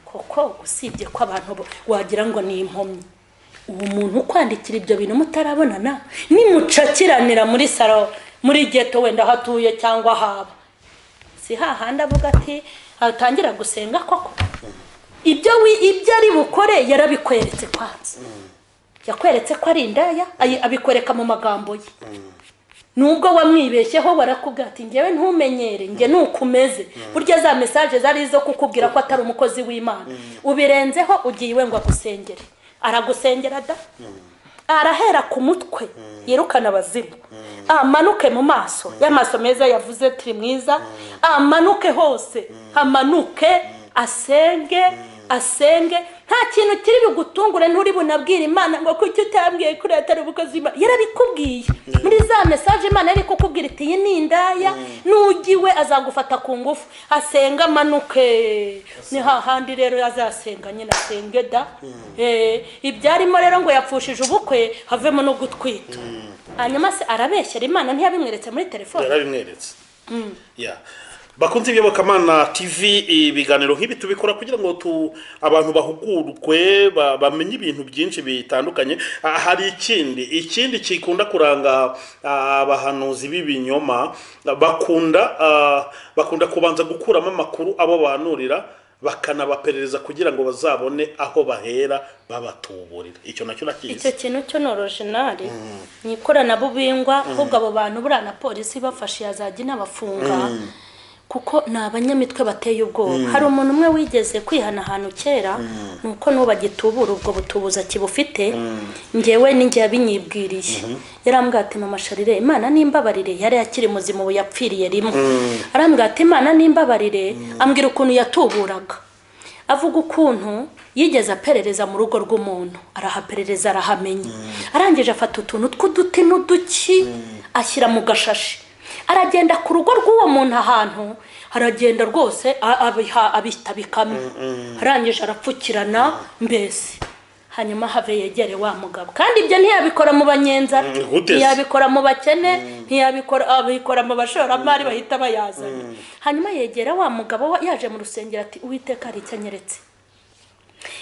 Speaker 1: koko usibye ko abantu wagira ngo ni impumyi uwo muntu kwandikira ibyo bintu mutarabonana nimucakiranira muri salo muri geto wenda hatuye cyangwa haba si hahandi avuga ati atangira gusenga koko ibyo ari bukore yarabikweretse kwanza yakweretse ko ari indaya abikwereka mu magambo ye nubwo wamwibeshyeho barakubwira ati ngewe ntumenyere nge nukumeze burya za message zari zo kukubwira ko atari umukozi w'Imana ubirenzeho ugiye iwe ngo agusengere aragusengera da arahera ku mutwe yirukana abazimu amanuke mu maso y'amaso meza yavuze turi mwiza amanuke hose amanuke asenge nta kintu kiri bigutungure nturi bunabwira Imana ngo kuki utambwiye kuri atari ubukozi Imana yarabikubwiye muri za message Imana yari kukubwira iti iyi ni indaya nugiwe azagufata ku ngufu asenga amanuke ni hahandi rero yazasenga nyine asenge da ibyarimo rero ngo yapfushije ubukwe havemo no gutwita hanyuma se arabeshyera Imana ntiyabimweretse muri telefone
Speaker 2: yarabimweretse bakunze Iyobokamana TV ibiganiro nk'ibi tubikora kugira ngo abantu bahugurwe bamenye ibintu byinshi bitandukanye hari ikindi kikunda kuranga abahanuzi b'ibinyoma bakunda kubanza gukuramo amakuru abo bahanurira bakanabaperereza kugira ngo bazabone aho bahera babatuburira icyo nacyo nakize
Speaker 1: icyo kintu cyo no original ni ikoranabuhingwa ahubwo abo bantu burana polisi bafashe yazajya n'abafunga kuko nabanyamitwe bateye ubwoba hari umuntu umwe wigeze kwihana ahantu kera nuko nuba gitubura ubwo butubuza kibufite ngewe ninge yabinyibwiriye yarambwira ati mama Sharire Imana nimbabarire yari yakiri muzima ubu yapfiriye rimwe arambwira ati Imana nimbabarire ambwira ukuntu yatuburaga avuga ukuntu yigeze aperereza mu rugo rw'umuntu arahaperereza arahamenya arangije afata utuntu tw'uduti n'uduki ashyira mu gashashi aragenda ku rugo rw'uwo muntu ahantu aragenda rwose abitabikamo arangije arapfukirana mbese hanyuma have yegere wa mugabo kandi ibyo ntiyabikora mu banyenza ntiyabikora mu bakene ntiyabikora mu bashoramari bahita bayazana hanyuma yegera wa mugabo yaje mu rusengero ati Uwiteka ari cyanyeretse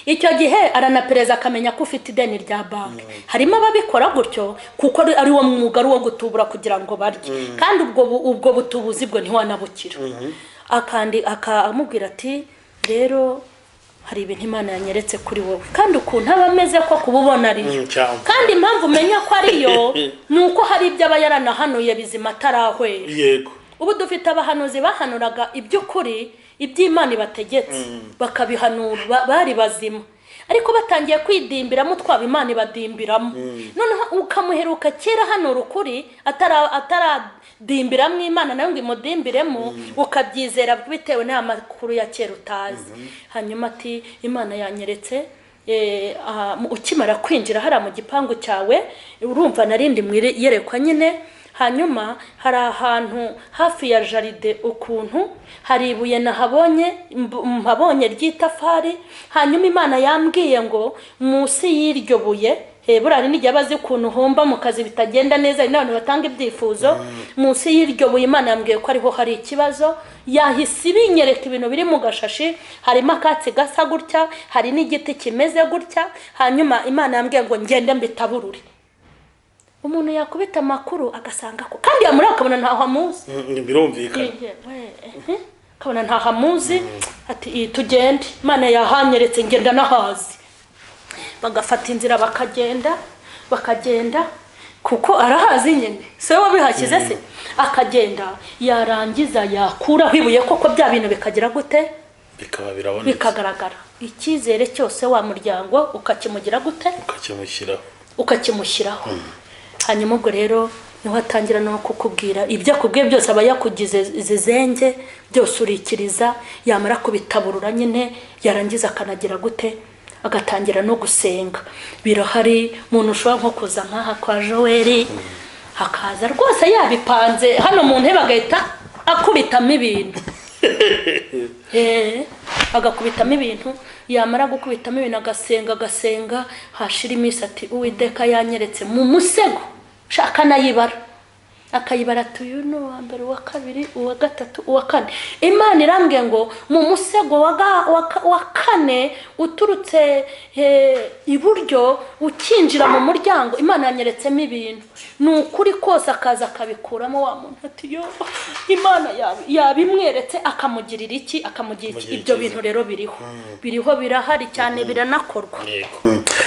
Speaker 1: icyo gihe aranapereza akamenya ko ufite ideni rya banki harimo ababikora gutyo kuko ari wo mwuga wo gutubura kugira ngo barye kandi ubwo butubuzi bwo ntiwanabukira akamubwira ati rero hari ibintu Imana yanyeretse kuri wowe kandi ukuntu aba ameze ko kububona ari kandi impamvu umenya ko ariyo nuko hari ibyo aba yaranahanuye bizima atarahwera
Speaker 2: yego
Speaker 1: ubu dufite abahanuzi bahanuraga iby'ukuri iby'Imana ibategetse bakabihanura bari bazima ariko batangiye kwidimbiramo twaba Imana ibadimbiramo noneho ukamuheruka kera hanura ukuri ataradimbiramwe Imana nayo ngo imudimbiremo ukabyizera bitewe n'amakuru ya kera utazi hanyuma ati Imana yanyeretse ukimara kwinjira hara mu gipangu cyawe urumva narindi yerekwa nyine hanyuma hari ahantu hafi ya jaride ukuntu hari ibuye nahabonye ry'itafari hanyuma Imana yambwiye ngo munsi y'iryo buye burari nijya bazi ukuntu homba mu kazi bitagenda neza n'abantu batanga ibyifuzo munsi y'iryo buye Imana yambwiye ko ariho hari ikibazo yahise ibinyereka ibintu biri mu gashashi harimo akatsi gasa gutya hari n'igiti kimeze gutya hanyuma Imana yambwiye ngo ngende mbitaburure umuntu yakubita amakuru agasanga ko kandi yamura akabona ntaho amuzi
Speaker 2: birumvikana
Speaker 1: kabona ntaho amuzi ati tugende, Imana yahanyeretse ngenda nahazi. Bagafata inzira bakagenda kuko arahazi nyine, se wabihashyize se, akagenda yarangiza yakuraho ibuye koko bya bintu bikagira gute,
Speaker 2: bikaba birabonetse,
Speaker 1: bikagaragara. Icyizere cyose wa muryango ukakimugira gute, ukakimushyiraho. Hanyuma ubwo rero niho atangira no kukubwira ibyo akubwiye byose, aba yakugize zizenge byose urikiriza, yamara kubitaburura nyine yarangiza akanagira gute, agatangira no gusenga. Birahari umuntu ushobora nko kuza nk'aha kwa Joel, hakaza rwose yabipanze hano mu ntebe agahita akubitamo ibintu agakubitamo ibintu, yamara gukubitamo ibintu agasenga, hashira iminsi ati Uwiteka yanyeretse mu musego, shaka nayibara, akayibara ati uyu ni uwa mbere, uwa kabiri, uwa gatatu, uwa kane. Imana irambwiye ngo mu musego wa kane uturutse iburyo ukinjira mu muryango, Imana yanyeretsemo ibintu. Ni ukuri kose akaza akabikuramo, wa muntu ati yo Imana yabimweretse, akamugirira iki, akamugirira iki. Ibyo bintu rero biriho birahari cyane, biranakorwa.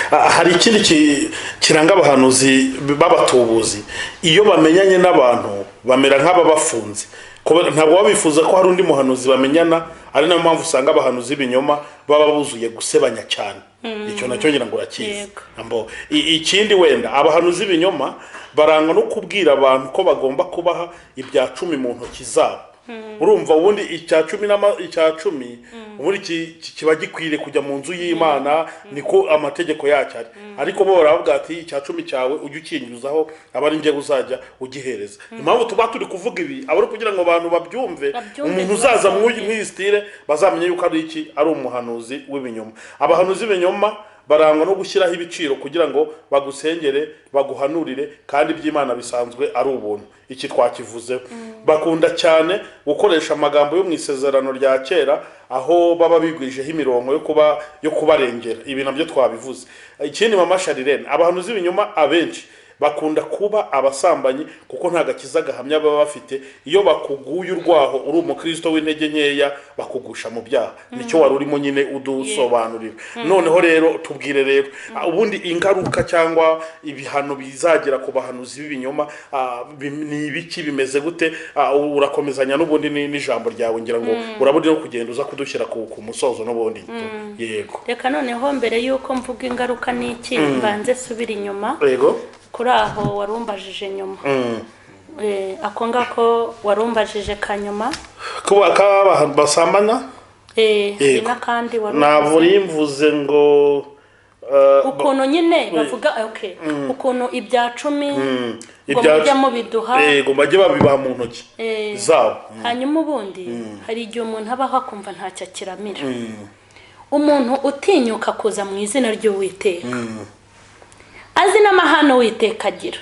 Speaker 2: Hari ikindi kiranga abahanuzi b'abatubuzi, iyo bamenyanye n'abantu bamera nk'ababafunze, ntabwo babifuza ko hari undi muhanuzi bamenyana. Ari nayo mpamvu usanga abahanuzi b'ibinyoma baba buzuye gusebanya cyane. Icyo nacyo ngira ngo urakizi. Ikindi wenda abahanuzi b'ibinyoma barangwa no kubwira abantu ko bagomba kubaha ibya 10 mu ntoki zabo. Urumva ubundi icya 10 ubundi kiba gikwiriye kujya mu nzu y'Imana, niko amategeko yacyo ari. Ariko bo baravuga ati icya 10 cyawe ujye ukinyuzaho abari nje uzajya ugihereza. Impamvu tuba turi kuvuga ibi abari kugira ngo abantu babyumve, umuntu uzaza mu style bazamenye yuko ari umuhanuzi w'ibinyoma. Abahanuzi b'ibinyoma barangwa no gushyiraho ibiciro kugira ngo bagusengere, baguhanurire, kandi by'Imana bisanzwe ari ubuntu. Iki twakivuze. Bakunda cyane gukoresha amagambo yo mu isezerano rya kera, aho baba bigwijeho imirongo yo kubarengera. Ibi nabyo twabivuze. Ikindi mama Sharirene, abahanuzi b'ibinyoma abenshi bakunda kuba abasambanyi, kuko nta gakiza gahamya baba bafite. Iyo bakuguye urwaho uri umukristo w'intege nkeya, bakugusha mu byaha. Nicyo wari urimo nyine udusobanurira. Noneho rero tubwire rero ubundi ingaruka cyangwa ibihano bizagira ku bahanuzi b'ibinyoma ni ibiki, bimeze gute? Urakomezanya n'ubundi n'ijambo ryawe, ngira ngo urabudi no kugenda uza kudushyira ku musozo n'ubundi. Yego,
Speaker 1: reka noneho mbere yuko mvuga ingaruka n'iki, mbanze subira inyuma.
Speaker 2: Yego,
Speaker 1: kuri aho warumbajije nyuma. Ako ngako warumbajije kanyuma
Speaker 2: kuba abantu basambana.
Speaker 1: N'akandi
Speaker 2: navurimvuze ngo
Speaker 1: ukuntu nyine bavuga ukuntu ibya 10 ngo mujya mu biduha,
Speaker 2: ngo bajye babibaha mu ntoki zabo.
Speaker 1: Hanyuma ubundi hari igihe umuntu abaho akumva ntacyo akiramira. Umuntu utinyuka kuza mu izina ry'Uwiteka, azi n'amahano Uwiteka agira,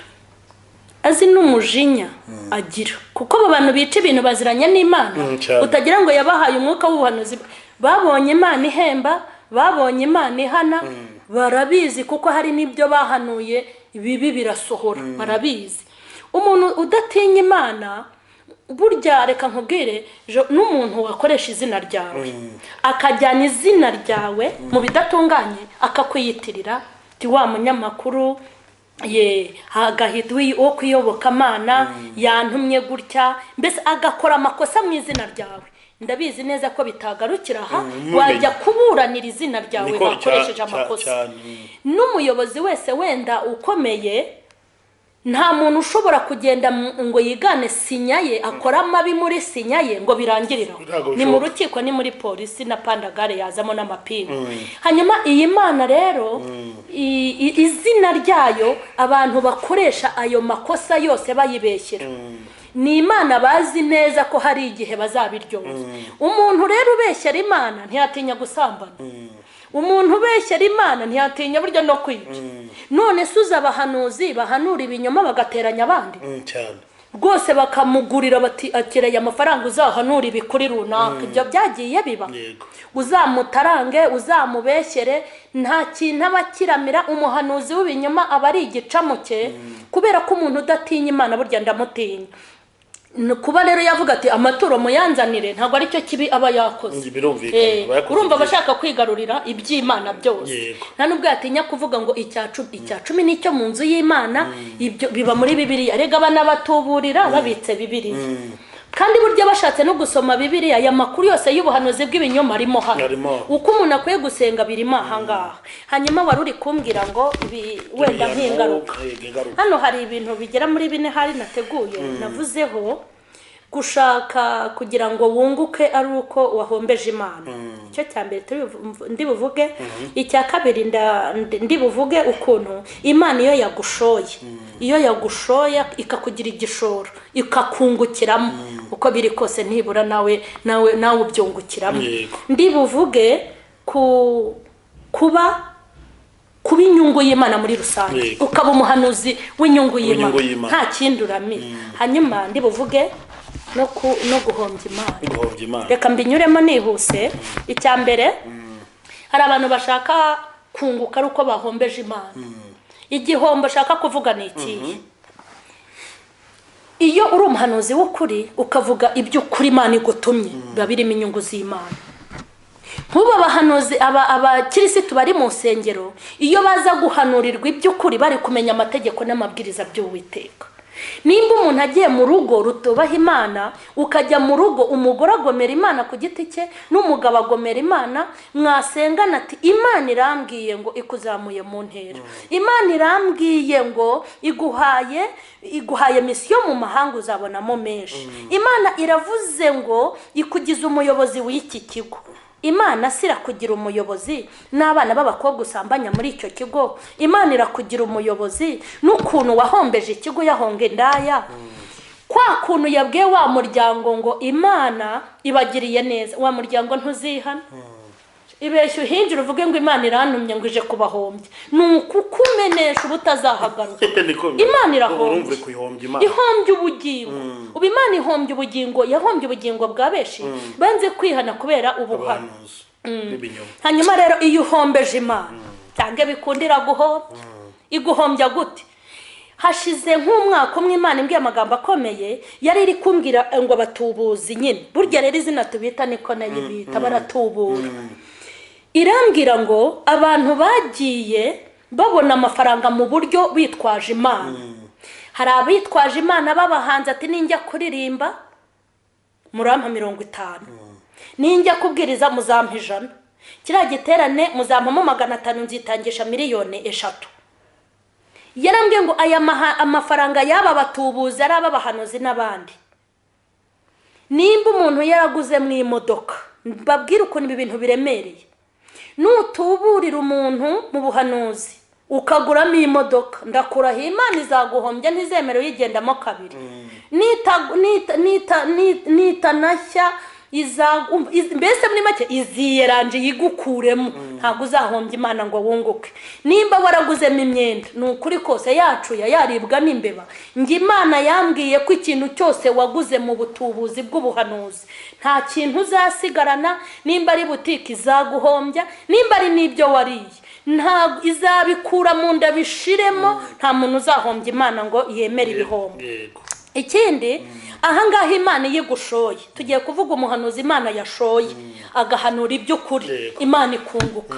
Speaker 1: azi n'umujinya agira, kuko abo bantu bica ibintu baziranye n'Imana. Utagira ngo yabahaye umwuka w'ubuhanuzi. Babonye Imana ihemba, babonye Imana ihana, barabizi kuko hari n'ibyo bahanuye bibi birasohora, barabizi. Umuntu udatinya Imana, burya reka nkubwire, n'umuntu wakoresha izina ryawe akajyana izina ryawe mu bidatunganye, akakwiyitirira ti wa munyamakuru agahita wo kuyoboka Imana yantumye gutya, mbese agakora amakosa mu izina ryawe. Ndabizi neza ko bitagarukira aha, wajya kuburanira izina ryawe bakoresheje amakosa. N'umuyobozi wese wenda ukomeye, nta muntu ushobora kugenda ngo yigane sinyaye, akora amabi muri sinyaye ngo birangirira. Ni mu rukiko, ni muri polisi na pandagare yazamo n'amapingu. Hanyuma iyi Mana rero izina ryayo abantu bakoresha ayo makosa yose bayibeshyira, ni Imana bazi neza ko hari igihe bazabiryoza. Umuntu rero ubeshyera Imana ntiyatinya gusambana. Umuntu ubeshyera Imana ntiyatinya burya no kwica. None suza abahanuzi bahanura ibinyoma bagateranya abandi
Speaker 2: cyane
Speaker 1: rwose, bakamugurira bati akereye amafaranga uzahanura ibikuri runaka. Ibyo byagiye biba. Uzamutarange, uzamubeshyere, nta kintu abakiramira. Umuhanuzi w'ibinyoma aba ari igicamuke, kubera ko umuntu udatinya Imana burya ndamutinya. kuba rero yavuga ati amaturo muyanzanire ntabwo ari cyo kibi aba yakoze. Urumva abashaka kwigarurira iby'Imana byose nta nubwo yatinya kuvuga ngo icya cumi nicyo mu nzu y'Imana. Ibyo biba muri Bibiliya. Rega abana batuburira babitse Bibiliya, kandi burya bashatse no gusoma Bibiliya aya makuru yose y'ubuhanuzi bw'ibinyoma arimo hano. Uko umuntu akwiye gusenga birimo ahangaha. Hanyuma wari uri kumbwira ngo wenda nk'ingaruka. Hano hari ibintu bigera muri 4 hari nateguye navuzeho. Gushaka kugira ngo wunguke ari uko wahombeje Imana. Icyo cya mbere ndi buvuge. Icya kabiri ndi buvuge ukuntu Imana iyo yagushoye ikakugira igishoro ikakungukiramo uko biri kose ntibura nawe ubyungukiramo. Ndi buvuge kuba inyungu y'Imana muri rusange, ukaba umuhanuzi w'inyungu y'Imana nta kindi uramye. Hanyuma ndi buvuge no guhombya Imana. Reka mbinyuremo nihuse. Icya mbere hari abantu bashaka kunguka ari uko bahombeje Imana. Igihombo ashaka kuvuga ni ikihe? Iyo uri umuhanuzi w'ukuri ukavuga iby'ukuri Imana igutumye biba birimo inyungu z'Imana. Nk'ubu abahanuzi abakirisitu bari mu nsengero iyo baza guhanurirwa iby'ukuri bari kumenya amategeko n'amabwiriza by'Uwiteka. Nimba umuntu agiye mu rugo rutubaha Imana, ukajya mu rugo umugore agomera Imana ku giti cye n'umugabo agomera Imana, mwasengana ati Imana irambwiye ngo ikuzamuye mu ntera, Imana irambwiye ngo iguhaye misiyo mu mahanga uzabonamo menshi, Imana iravuze ngo ikugize umuyobozi w'iki kigo. Imana sirakugira umuyobozi n'abana b'abakobwa usambanya muri icyo kigo. Imana irakugira umuyobozi n'ukuntu wahombeje ikigo yahonga indaya. Kwa kuntu yabwiye wa muryango ngo Imana ibagiriye neza, wa muryango ntuzihana. Ibeshyu hinjira uvuge ngo Imana irantumye ngo ije kubahombya. Nuko kumenesha ubutazahagaruka. Imana irahombye. Ihombye ubugingo. Ubu Imana ihombye ubugingo, yahombye ubugingo bwa beshi banze kwihana kubera ubuhano. Hanyuma rero iyo uhombeje Imana cyangwa bikundira guhomba, iguhombya gute? Hashize nk'umwaka umwe Imana imbwiye amagambo akomeye, yari iri kumbwira ngo abatubuzi nyine. Burya rero izina tubita niko nayo bita baratubura. Irambwira ngo abantu bagiye babona amafaranga mu buryo bitwaje Imana. Hari abitwaje Imana babahanze ati ninjya kuririmba murampa 50, ninjya kubwiriza muzampa 100, kiriya giterane muzampamo 500 nzitangisha 3,000,000. Yarambwiye ngo aya amafaranga yaba batubuza ari abahanuzi n'abandi. Nimba umuntu yaraguze mu imodoka, babwira ukuntu ibi bintu biremereye. Nutuburira umuntu mu buhanuzi ukaguramo imodoka, ndakuraho Imana izaguhombya ntizemere yigendamo kabiri. Nitanashya mbese muri make iziyeranje yigukuremo, ntabwo uzahombya Imana ngo wunguke. Nimba waraguzemo imyenda nukuri kose yacuya yaribwa n'imbeba, ngi Imana yambwiye ko ikintu cyose waguze mu butubuzi bw'ubuhanuzi nta kintu uzasigarana. Nimba ari butiki izaguhombya, nimba ari n'ibyo wariye ntabwo izabikura mu nda bishiremo. Nta muntu uzahombya Imana ngo yemere ibihombo. Ikindi ahangaha Imana yigushoye, tugiye kuvuga umuhanuzi Imana yashoye agahanura iby'ukuri, Imana ikunguka.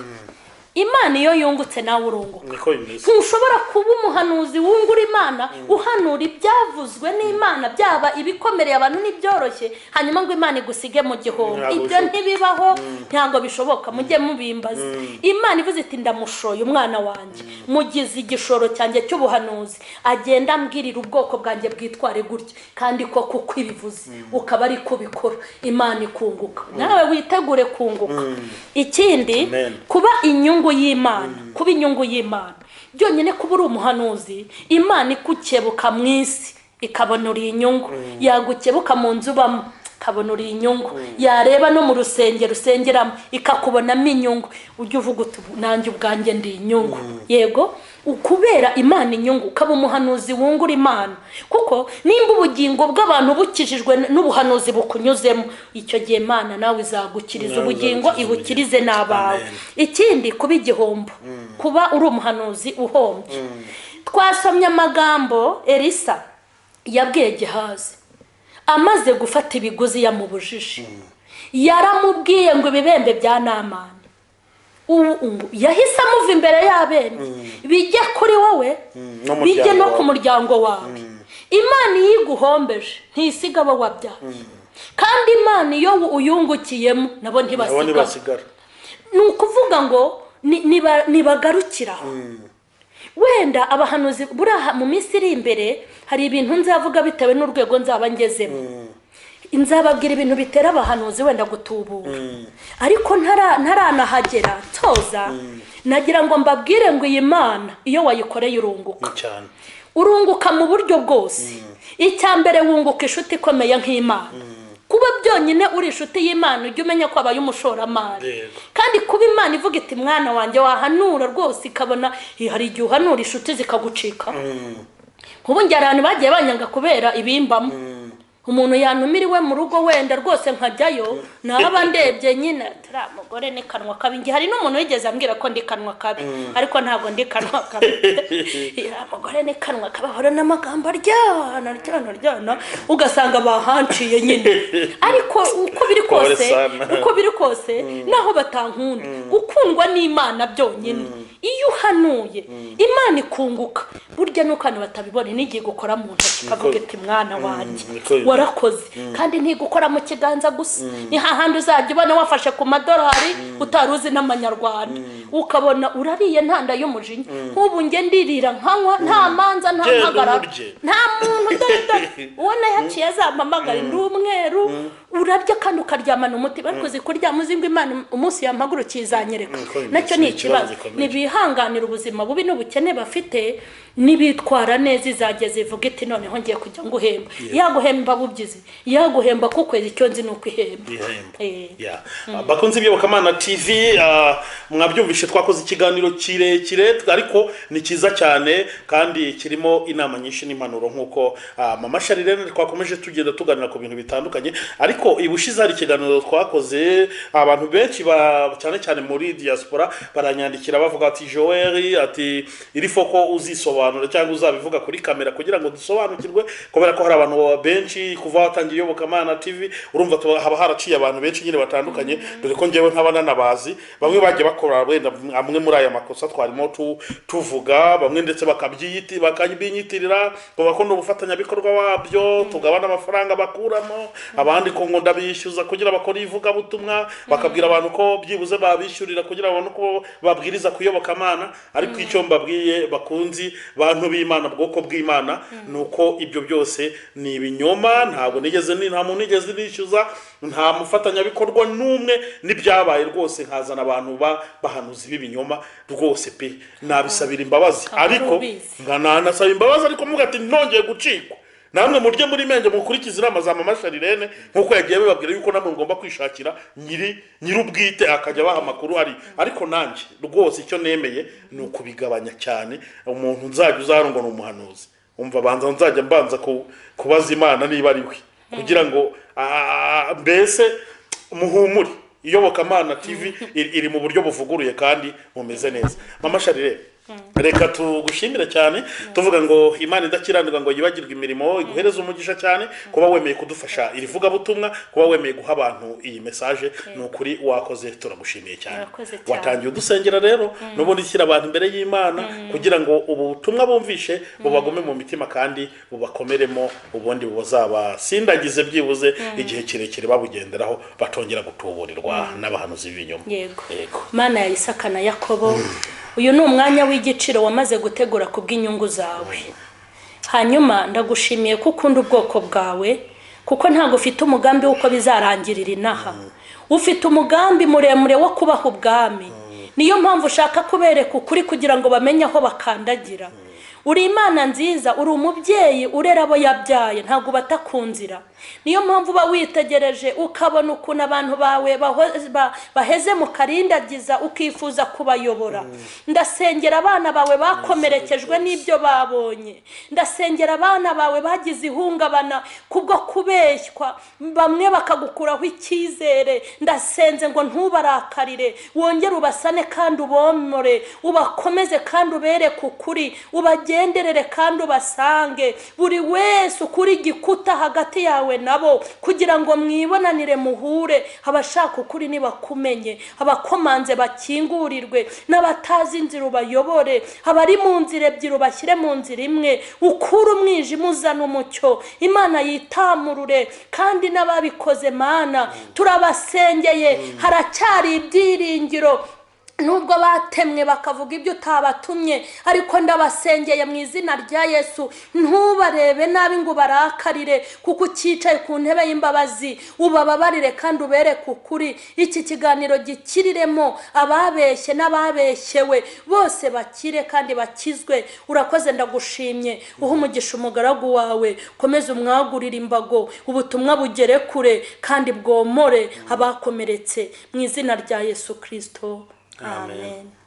Speaker 1: Imana iyo yungutse nawe urunguka. Ntushobora kuba umuhanuzi wungura Imana uhanura ibyavuzwe n'Imana byaba ibikomereye abantu n'ibyoroshye, hanyuma ngo Imana igusige mu gihombo. Ibyo ntibibaho, ntabwo bishoboka. Mujye mubimbaza. Imana ivuze iti ndamushoye umwana wanjye, mugize igishoro cyanjye cy'ubuhanuzi, agenda ambwirira ubwoko bwanjye bwitware gutya, kandi ko kuko ibivuze ukaba ari kubikora, Imana ikunguka. Nawe witegure kunguka. Ikindi kuba inyungu y'Imana, kuba inyungu y'Imana byonyine, kuba uri umuhanuzi Imana ikukebuka mu isi ikabonura inyungu, yagukebuka mu nzu bamo ikabonura inyungu, yareba no mu rusengero usengeramo ikakubonamo inyungu, ujye uvuga uti nanjye ubwanjye ndi inyungu. Yego, ukubera Imana inyungu, ukaba umuhanuzi wungura Imana. Kuko nimba ubugingo bw'abantu bukijijwe n'ubuhanuzi bukunyuzemo, icyo gihe Imana nawe izagukiriza ubugingo ibukirize n'abawe. Ikindi kuba igihombo, kuba uri umuhanuzi uhombye. Twasomye amagambo Elisa yabwiye Gehazi amaze gufata ibiguzi yamubujije yaramubwiye ngo ibibembe bya Namani yahise amuva imbere y'abene bijye kuri wowe bijye no ku muryango wawe. Imana iyo iguhombeje ntisiga abo wabyaye, kandi Imana iyo uyungukiyemo nabo ntibasigara. Ni ukuvuga ngo nibagarukiraho. Wenda abahanuzi buraha mu minsi iri imbere hari ibintu nzavuga bitewe n'urwego nzaba ngezemo, nzababwira ibintu bitera abahanuzi wenda gutubura, ariko ntaranahagera toza nagira ngo mbabwire ngo iyi Mana iyo wayikoreye urunguka mu buryo bwose. Icyambere wunguka inshuti ikomeye nk'Imana. Kuba byonyine uri inshuti y'Imana ujye umenya ko abaye umushoramari, kandi kuba Imana ivuga iti mwana wanjye wahanura rwose ikabona hari igihe uhanura inshuti zikagucika. Nk'ubu njye abantu bagiye banyanga kubera ibimbamo. Umuntu yanumiriwe mu rugo wenda rwose nkajyayo naba ndebye nyine tara mugore ni kanwa kabi. Ngi hari n'umuntu wigeze ambwira ko ndi kanwa kabi, ariko ntago ndi kanwa kabi. Mugore ni kanwa kabi hora n'amagambo aryana ugasanga bahanciye nyine. Ariko uko biri kose naho batankunda gukundwa n'Imana byonyine. Iyo uhanuye Imana ikunguka, burya n'ukantu batabibone n'igiye gukora mu ntoki kavuga ati mwana wanjye warakoze, kandi ntigukora mu kiganza gusa. Ni hahandi uzajya ubona wafashe ku madolari utaruzi n'amanyarwanda, ukabona urariye ntanda y'umujinya. Nk'ubu nge ndirira nkanywa nta manza nta mpagarara, nta muntu dore ubona yaciye azampamagara ndi umweru, urabya kandi ukaryamana umuti. Ariko zikuryama uzi ngo Imana umunsi yampagurukiye izanyereka. Nacyo ni ikibazo. Nibihanganira ubuzima bubi n'ubukene bafite, nibitwara neza izageze ivuga iti noneho ngiye kujya nguhemba. Yaguhemba bubyize, yaguhemba kukweza icyo nzi nuko ihemba.
Speaker 2: Bakunze Iyobokamana TV, mwabyumvishe twakoze ikiganiro kirekire ariko ni kiza cyane kandi kirimo inama nyinshi n'impanuro nkuko Mama Sharirene twakomeje tugenda tuganira ku bintu bitandukanye. Ariko ibushize hari ikiganiro twakoze, abantu benshi cyane cyane muri diaspora baranyandikira bavuga ati Joel ati iri foko uzisobanura cyangwa uzabivuga kuri kamera kugira ngo dusobanukirwe, kubera ko hari abantu benshi kuva watangiye Iyobokamana TV urumva haba haraciye abantu benshi nyine batandukanye. Dore ko ngewe nk'abana nabazi bamwe bagiye bakora wenda amwe muri aya makosa twarimo tuvuga, bamwe ndetse bakabinyitirira ngo bakunda ubufatanya bikorwa wabyo, tugabana amafaranga bakuramo, abandi ko ngo ndabishyuza kugira bakora ivuga butumwa, bakabwira abantu ko byibuze babishyurira kugira abantu ko babwiriza kuyobokamana. Ariko icyo mbabwiye bakunzi bantu b'Imana, bwoko bw'Imana, nuko ibyo byose ni ibinyoma. Ntabwo nta muntu nigeze nishyuza, nta mufatanya bikorwa n'umwe n'ibyabaye rwose. Nkazana abantu bahanuzi b'ibinyoma rwose pe, nabisabira imbabazi. Ariko nganasaba imbabazi, ariko muga ati ntongeye gucikwa. Namwe murye muri menge mukurikiza inama za Mama Sharirene nkuko yagiye bibabwira yuko namwe ngomba kwishakira nyirubwite akajya baha amakuru ari. Ariko nanjye rwose icyo nemeye ni ukubigabanya cyane. Umuntu nzajya uzarungwa n'umuhanuzi, umva banza nzajya mbanza kubaza Imana niba ari we, kugira ngo mbese muhumure. Iyobokamana TV iri mu buryo buvuguruye kandi mumeze neza. Mama Sharirene reka tugushimire cyane, tuvuga ngo Imana idakiranirwa ngo yibagirwe imirimo, iguhereza umugisha cyane kuba wemeye kudufasha iri vuga butumwa, kuba wemeye guha abantu iyi message. Ni ukuri wakoze, turagushimiye cyane. Watangiye udusengera rero n'ubundi shyira abantu imbere y'Imana kugira ngo ubu butumwa bumvishe bubagume mu mitima kandi bubakomeremo, ubundi buzabasindagize byibuze igihe kirekire babugenderaho batongera gutuburirwa n'abahanuzi b'ibinyoma.
Speaker 1: Yego. Mana ya Isaka na Yakobo, uyu ni umwanya w'igiciro wamaze gutegura ku bw'inyungu zawe. Hanyuma ndagushimiye ko ukunda ubwoko bwawe, kuko ntago ufite umugambi w'uko bizarangirira inaha. Ufite umugambi muremure wo kubaha ubwami. Niyo mpamvu ushaka kubereka ukuri kugira ngo bamenye aho bakandagira. Uri Imana nziza, uri umubyeyi urera abo yabyaye, ntago batakunzira. Niyo mpamvu witegereje ukabona ukuntu abantu bawe baheze mu karindagiza ukifuza kubayobora. Ndasengera abana bawe bakomerekejwe n'ibyo babonye. Ndasengera abana bawe bagize ihungabana kubwo kubeshywa, bamwe bakagukuraho icyizere. Ndasenze ngo ntubarakarire, wongere ubasane kandi ubomore, ubakomeze kandi ubereke ukuri, ubagenderere kandi ubasange. Buri wese ukuri igikuta hagati yawe wawe nabo kugira ngo mwibonanire muhure. Abashaka ukuri nibakumenye, abakomanze bakingurirwe, n'abatazi inzira ubayobore, abari mu nzira ebyiri ubashyire mu nzira imwe, ukure umwijima uzana umucyo. Imana yitamurure, kandi n'ababikoze Mana turabasengeye, haracyari ibyiringiro. Nubwo batemwe bakavuga ibyo utabatumye, ariko ndabasengeye mu izina rya Yesu, ntubarebe nabi ngo barakarire, kuko ukicaye ku ntebe y'imbabazi. Ubababarire kandi ubereke ukuri. Iki kiganiro gikiriremo ababeshye n'ababeshyewe, bose bakire kandi bakizwe. Urakoze, ndagushimye. Uha umugisha umugaragu wawe, komeza umwagurire imbago, ubutumwa bugere kure kandi bwomore abakomeretse, mu izina rya Yesu Kristo. Amen.